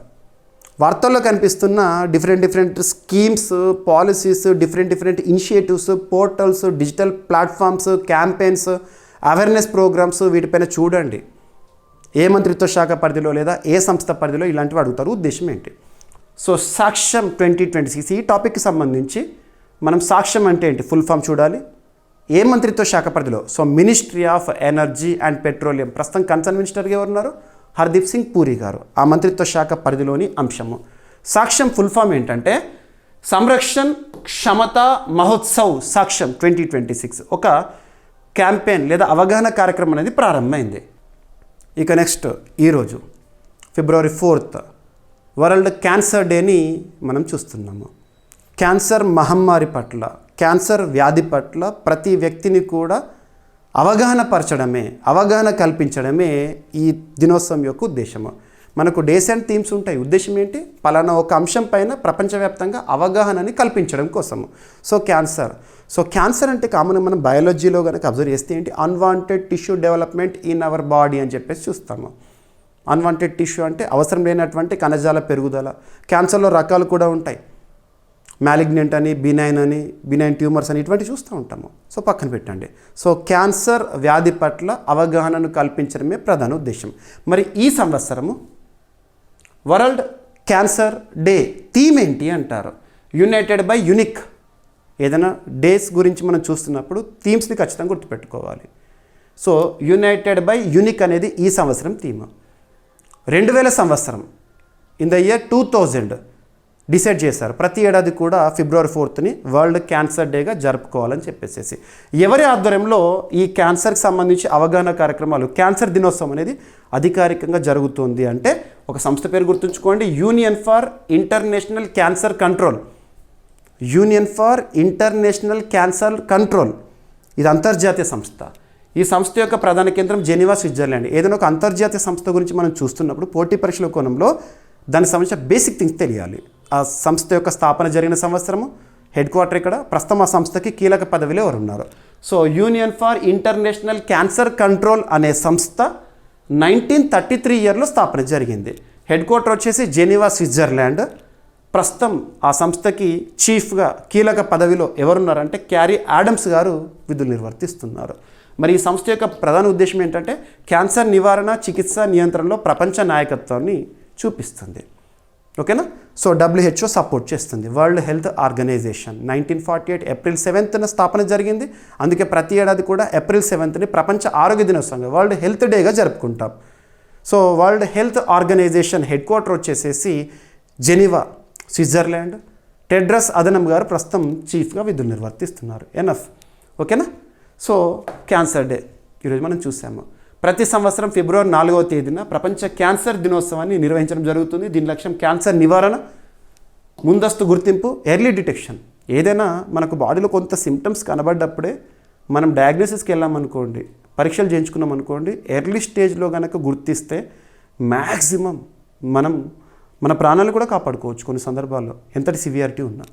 వార్తల్లో కనిపిస్తున్న different schemes, policies, different initiatives, portals, digital platforms, campaigns, awareness programmes, వీటిపైన చూడండి. ఏ మంత్రిత్వ శాఖ పరిధిలో లేదా ఏ సంస్థ పరిధిలో ఇలాంటివి అడుగుతారు, ఉద్దేశం ఏంటి. సో సాక్ష్యం 2026 ఈ టాపిక్కి సంబంధించి మనం సాక్ష్యం అంటే ఏంటి ఫుల్ ఫామ్ చూడాలి, ఏ మంత్రిత్వ శాఖ పరిధిలో. So ministry of energy and petroleum, ప్రస్తుతం కన్సర్న్ మినిస్టర్గా ఎవరున్నారు, హర్దీప్ సింగ్ పూరి గారు, ఆ మంత్రిత్వ శాఖ పరిధిలోని అంశము. సాక్ష్యం ఫుల్ ఫామ్ ఏంటంటే సంరక్షణ్ క్షమతా మహోత్సవ్ సాక్ష్యం 2026 ఒక క్యాంపెయిన్ లేదా అవగాహన కార్యక్రమం అనేది ప్రారంభమైంది. ఇక నెక్స్ట్ ఈరోజు February 4th వరల్డ్ క్యాన్సర్ డేని మనం చూస్తున్నాము. క్యాన్సర్ మహమ్మారి పట్ల, క్యాన్సర్ వ్యాధి పట్ల ప్రతి వ్యక్తిని కూడా అవగాహన కల్పించడమే ఈ దినోత్సవం యొక్క ఉద్దేశము. మనకు డేస్ అండ్ థీమ్స్ ఉంటాయి. ఉద్దేశం ఏంటి, పలానా ఒక అంశం పైన ప్రపంచవ్యాప్తంగా అవగాహనని కల్పించడం కోసము. సో క్యాన్సర్ అంటే కామన్గా మనం బయాలజీలో కనుక అబ్జర్వ్ చేస్తే ఏంటి, unwanted tissue development in our body అని చెప్పేసి చూస్తాము. అన్వాంటెడ్ టిష్యూ అంటే అవసరం లేనటువంటి కణజాల పెరుగుదల. క్యాన్సర్లో రకాలు కూడా ఉంటాయి, మ్యాలిగ్నెంట్ అని, బినైన్ ట్యూమర్స్ అని, ఇటువంటి చూస్తూ ఉంటాము. సో పక్కన పెట్టండి. సో క్యాన్సర్ వ్యాధి పట్ల అవగాహనను కల్పించడమే ప్రధాన ఉద్దేశం. మరి ఈ సంవత్సరము వరల్డ్ క్యాన్సర్ డే థీమ్ ఏంటి అంటారు, యునైటెడ్ బై యునిక్. ఏదైనా డేస్ గురించి మనం చూస్తున్నప్పుడు థీమ్స్ని ఖచ్చితంగా గుర్తుపెట్టుకోవాలి. సో యునైటెడ్ బై యునిక్ అనేది ఈ సంవత్సరం థీమ్. 2000 సంవత్సరం ఇన్ ద ఇయర్ 2000 డిసైడ్ చేశారు ప్రతి ఏడాది కూడా February 4th వరల్డ్ క్యాన్సర్ డేగా జరుపుకోవాలని చెప్పేసి. ఎవరి ఆధ్వర్యంలో ఈ క్యాన్సర్కి సంబంధించి అవగాహన కార్యక్రమాలు, క్యాన్సర్ దినోత్సవం అనేది అధికారికంగా జరుగుతుంది అంటే ఒక సంస్థ పేరు గుర్తుంచుకోండి, union for international cancer control. ఇది అంతర్జాతీయ సంస్థ. ఈ సంస్థ యొక్క ప్రధాన కేంద్రం జెనీవా, స్విట్జర్లాండ్. ఏదైనా ఒక అంతర్జాతీయ సంస్థ గురించి మనం చూస్తున్నప్పుడు పోటీ పరీక్షల కోణంలో దానికి సంబంధించిన బేసిక్ థింగ్స్ తెలియాలి. ఆ సంస్థ యొక్క స్థాపన జరిగిన సంవత్సరము, హెడ్ క్వార్టర్ ఇక్కడ, ప్రస్తుతం ఆ సంస్థకి కీలక పదవిలో ఎవరు ఉన్నారు. So union for international cancer control అనే సంస్థ 1933 ఇయర్లో స్థాపన జరిగింది. హెడ్ క్వార్టర్ వచ్చేసి జెనీవా, స్విట్జర్లాండ్. ప్రస్తుతం ఆ సంస్థకి చీఫ్గా కీలక పదవిలో ఎవరున్నారంటే క్యారీ ఆడమ్స్ గారు విధులు నిర్వర్తిస్తున్నారు. మరి ఈ సంస్థ యొక్క ప్రధాన ఉద్దేశం ఏంటంటే క్యాన్సర్ నివారణ, చికిత్స, నియంత్రణలో ప్రపంచ నాయకత్వాన్ని చూపిస్తుంది. ఓకేనా. సో WHO సపోర్ట్ చేస్తుంది. వరల్డ్ హెల్త్ ఆర్గనైజేషన్ 1948 ఏప్రిల్ 7న స్థాపన జరిగింది. అందుకే ప్రతి ఏడాది కూడా ఏప్రిల్ 7ని ప్రపంచ ఆరోగ్య దినోత్సవంగా, వరల్డ్ హెల్త్ డేగా జరుపుకుంటాం. So world health organisation head quarter వచ్చేసేసి జెనీవా, స్విట్జర్లాండ్. టెడ్రస్ అదనం గారు ప్రస్తుతం చీఫ్గా విధులు నిర్వర్తిస్తున్నారు. ఎనఫ్. ఓకేనా. సో క్యాన్సర్ డే ఈరోజు మనం చూసాము. ప్రతి సంవత్సరం ఫిబ్రవరి 4వ తేదీన ప్రపంచ క్యాన్సర్ దినోత్సవాన్ని నిర్వహించడం జరుగుతుంది. దీని లక్ష్యం క్యాన్సర్ నివారణ, ముందస్తు గుర్తింపు, ఎర్లీ డిటెక్షన్. ఏదైనా మనకు బాడీలో కొంత సిమ్టమ్స్ కనబడ్డప్పుడే మనం డయాగ్నోసిస్కి వెళ్ళామనుకోండి, పరీక్షలు చేయించుకున్నాం అనుకోండి, ఎర్లీ స్టేజ్లో కనుక గుర్తిస్తే మ్యాక్సిమం మన ప్రాణాలు కూడా కాపాడుకోవచ్చు కొన్ని సందర్భాల్లో, ఎంతటి సివియారిటీ ఉన్నా.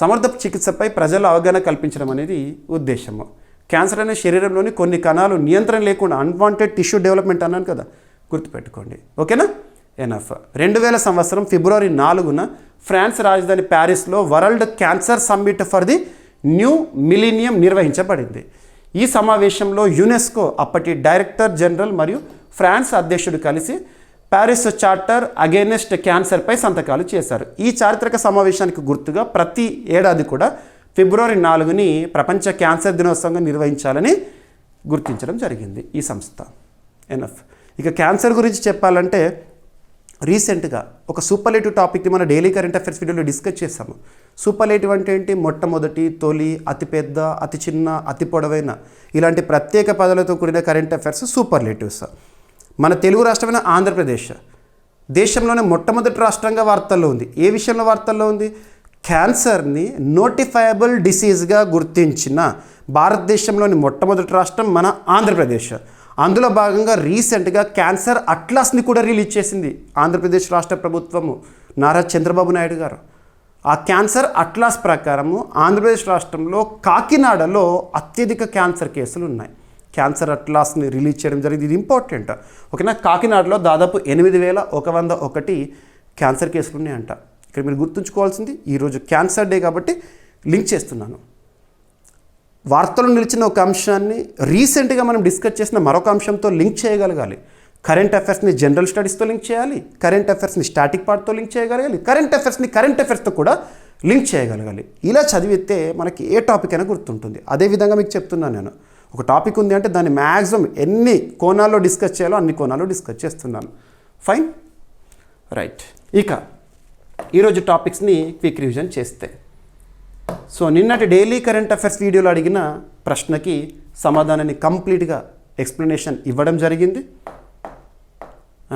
సమర్థ చికిత్సపై ప్రజల అవగాహన కల్పించడం అనేది ఉద్దేశము. క్యాన్సర్ అనే శరీరంలోని కొన్ని కణాలు నియంత్రణ లేకుండా అన్వాంటెడ్ టిష్యూ డెవలప్మెంట్ అన్నాను కదా, గుర్తుపెట్టుకోండి. ఓకేనా. ఎనఫ్. 2000 సంవత్సరం ఫిబ్రవరి 4న ఫ్రాన్స్ రాజధాని ప్యారిస్లో world cancer summit for the new millennium నిర్వహించబడింది. ఈ సమావేశంలో యునెస్కో అప్పటి డైరెక్టర్ జనరల్ మరియు ఫ్రాన్స్ అధ్యక్షుడు కలిసి ప్యారిస్ చార్టర్ అగేనెస్ట్ క్యాన్సర్పై సంతకాలు చేశారు. ఈ చారిత్రక సమావేశానికి గుర్తుగా ప్రతి ఏడాది కూడా ఫిబ్రవరి 4ని ప్రపంచ క్యాన్సర్ దినోత్సవంగా నిర్వహించాలని గుర్తించడం జరిగింది ఈ సంస్థ. ఎనఫ్. ఇక క్యాన్సర్ గురించి చెప్పాలంటే రీసెంట్గా ఒక సూపర్లేటివ్ టాపిక్ని మన డైలీ కరెంట్ అఫైర్స్ వీడియోలో డిస్కస్ చేసాము. సూపర్లేటివ్ అంటే ఏంటి? మొట్టమొదటి, తొలి, అతిపెద్ద, అతి చిన్న, అతి పొడవైన, ఇలాంటి ప్రత్యేక పదాలతో కూడిన కరెంట్ అఫైర్స్ సూపర్లేటివ్స్. మన తెలుగు రాష్ట్రమైన ఆంధ్రప్రదేశ్ దేశంలోనే మొట్టమొదటి రాష్ట్రంగా వార్తల్లో ఉంది. ఏ విషయంలో వార్తల్లో ఉంది? క్యాన్సర్ని నోటిఫైయబుల్ డిసీజ్గా గుర్తించిన భారతదేశంలోని మొట్టమొదటి రాష్ట్రం మన ఆంధ్రప్రదేశ్. అందులో భాగంగా రీసెంట్గా క్యాన్సర్ అట్లాస్ని కూడా రిలీజ్ చేసింది ఆంధ్రప్రదేశ్ రాష్ట్ర ప్రభుత్వము, నారా చంద్రబాబు నాయుడు గారు. ఆ క్యాన్సర్ అట్లాస్ ప్రకారము ఆంధ్రప్రదేశ్ రాష్ట్రంలో కాకినాడలో అత్యధిక క్యాన్సర్ కేసులు ఉన్నాయి. క్యాన్సర్ అట్లాస్ని రిలీజ్ చేయడం జరిగింది. ఇది ఇంపార్టెంట్. ఓకేనా. కాకినాడలో దాదాపు 8101 క్యాన్సర్ కేసులు ఉన్నాయంట. ఇక్కడ మీరు గుర్తుంచుకోవాల్సింది, ఈరోజు క్యాన్సర్ డే కాబట్టి లింక్ చేస్తున్నాను. వార్తలు నిలిచిన ఒక అంశాన్ని రీసెంట్గా మనం డిస్కస్ చేసిన మరొక అంశంతో లింక్ చేయగలగాలి. కరెంట్ అఫైర్స్ని జనరల్ స్టడీస్తో లింక్ చేయాలి, కరెంట్ అఫైర్స్ని స్టాటిక్ పార్ట్తో లింక్ చేయగలగాలి, కరెంట్ అఫైర్స్తో కూడా లింక్ చేయగలగాలి. ఇలా చదివితే మనకి ఏ టాపిక్ అయినా గుర్తుంటుంది. అదేవిధంగా మీకు చెప్తున్నాను, నేను ఒక టాపిక్ ఉంది అంటే దాన్ని మ్యాక్సిమం ఎన్ని కోణాల్లో డిస్కస్ చేయాలో అన్ని కోణాల్లో డిస్కస్ చేస్తున్నాను. Fine, right. ఇక ఈరోజు టాపిక్స్ని క్విక్ రివిజన్ చేస్తే, సో నిన్నటి డైలీ కరెంట్ అఫైర్స్ వీడియోలో అడిగిన ప్రశ్నకి సమాధానాన్ని కంప్లీట్గా ఎక్స్ప్లెనేషన్ ఇవ్వడం జరిగింది.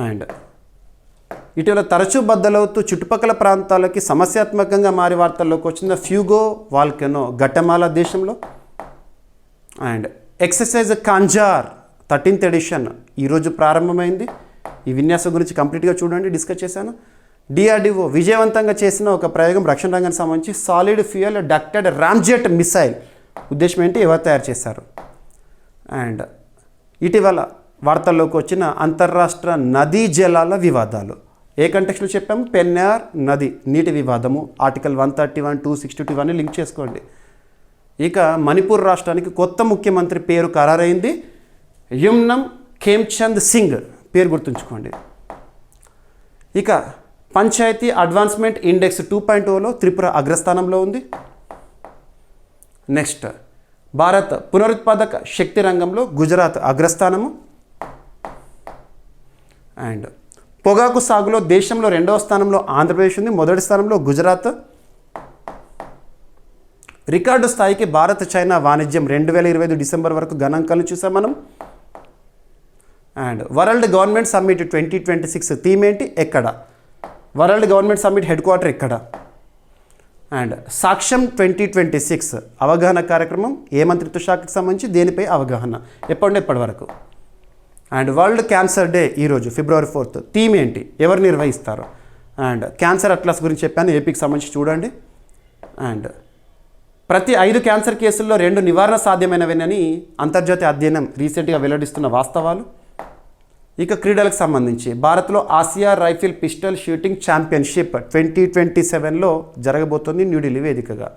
అండ్ ఇటీవల తరచూ బద్దలవుతూ చుట్టుపక్కల ప్రాంతాలకి సమస్యాత్మకంగా మారి వార్తల్లోకి వచ్చిన ఫ్యూగో వాల్కెనో గటమాలా దేశంలో. అండ్ ఎక్సర్సైజ్ కాంజార్ 13th ఎడిషన్ ఈరోజు ప్రారంభమైంది. ఈ విన్యాసం గురించి కంప్లీట్గా చూడండి, డిస్కస్ చేశాను. DRDO విజయవంతంగా చేసిన ఒక ప్రయోగం రక్షణ రంగానికి సంబంధించి solid fuel ducted ramjet missile. ఉద్దేశం ఏంటి? ఎవరు తయారు చేశారు? అండ్ ఇటీవల వార్తల్లోకి వచ్చిన అంతర్రాష్ట్ర నదీ జలాల వివాదాలు. ఏ కంటెక్స్లో చెప్పాము? పెన్నార్ నది నీటి వివాదము. ఆర్టికల్ 131, 262 ఇవన్నీ లింక్ చేసుకోండి. ఇక మణిపూర్ రాష్ట్రానికి కొత్త ముఖ్యమంత్రి పేరు ఖరారైంది. యుమ్నం ఖేమ్చంద్ సింగ్ పేరు గుర్తుంచుకోండి. ఇక పంచాయతీ అడ్వాన్స్మెంట్ ఇండెక్స్ 2.0లో త్రిపుర అగ్రస్థానంలో ఉంది. నెక్స్ట్, భారత్ పునరుత్పాదక శక్తి రంగంలో గుజరాత్ అగ్రస్థానము. అండ్ పొగాకు సాగులో దేశంలో 2వ స్థానంలో ఆంధ్రప్రదేశ్ ఉంది, మొదటి స్థానంలో గుజరాత్. రికార్డు స్థాయికి భారత్ చైనా వాణిజ్యం 2025 డిసెంబర్ వరకు గణాంకాలను చూసాం మనం. And world government summit 2026 theme ఏంటి? ఎక్కడ? World government summit head quarter ఎక్కడ? అండ్ సాక్ష్యం 2026 అవగాహన కార్యక్రమం ఏ మంత్రిత్వ శాఖకి సంబంధించి దేనిపై అవగాహన ఎప్పటి వరకు. అండ్ వరల్డ్ క్యాన్సర్ డే ఈరోజు February 4th థీమ్ ఏంటి, ఎవరు నిర్వహిస్తారు. అండ్ క్యాన్సర్ అట్లాస్ గురించి చెప్పాను, ఏపీకి సంబంధించి చూడండి. అండ్ ప్రతి 5 క్యాన్సర్ కేసుల్లో 2 నివారణ సాధ్యమైనవేనని అంతర్జాతీయ అధ్యయనం రీసెంట్గా వెల్లడిస్తున్న వాస్తవాలు. ఇక క్రీడలకు సంబంధించి భారత్లో Asia rifle pistol shooting championship 2027లో జరగబోతోంది న్యూఢిల్లీ వేదికగా.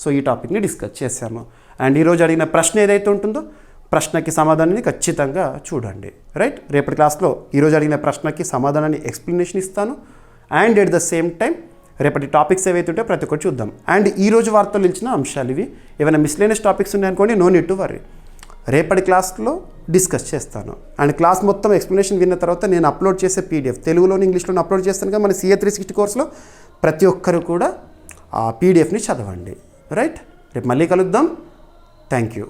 సో ఈ టాపిక్ని డిస్కస్ చేశాము. అండ్ ఈరోజు అడిగిన ప్రశ్న ఏదైతే ఉంటుందో ప్రశ్నకి సమాధానాన్ని ఖచ్చితంగా చూడండి. రైట్, రేపటి క్లాస్లో ఈరోజు అడిగిన ప్రశ్నకి సమాధానాన్ని ఎక్స్ప్లెనేషన్ ఇస్తాను. And at the same time రేపటి టాపిక్స్ ఏవైతే ఉంటే ప్రతి ఒక్కటి చూద్దాం. అండ్ ఈరోజు వార్తలు ఇచ్చిన అంశాలు ఇవి. ఏమైనా మిస్లేనియస్ టాపిక్స్ ఉన్నాయనుకోండి, నో నీడ్ టు వరీ, రేపటి క్లాస్లో డిస్కస్ చేస్తాను. అండ్ క్లాస్ మొత్తం ఎక్స్ప్లెనేషన్ విన్న తర్వాత నేను అప్లోడ్ చేసే పీడిఎఫ్ తెలుగులోని ఇంగ్లీష్లోని అప్లోడ్ చేస్తాను కదా మన CA 360 కోర్సులో. ప్రతి ఒక్కరు కూడా ఆ పీడిఎఫ్ని చదవండి. రైట్, రేపు మళ్ళీ కలుద్దాం. Thank you.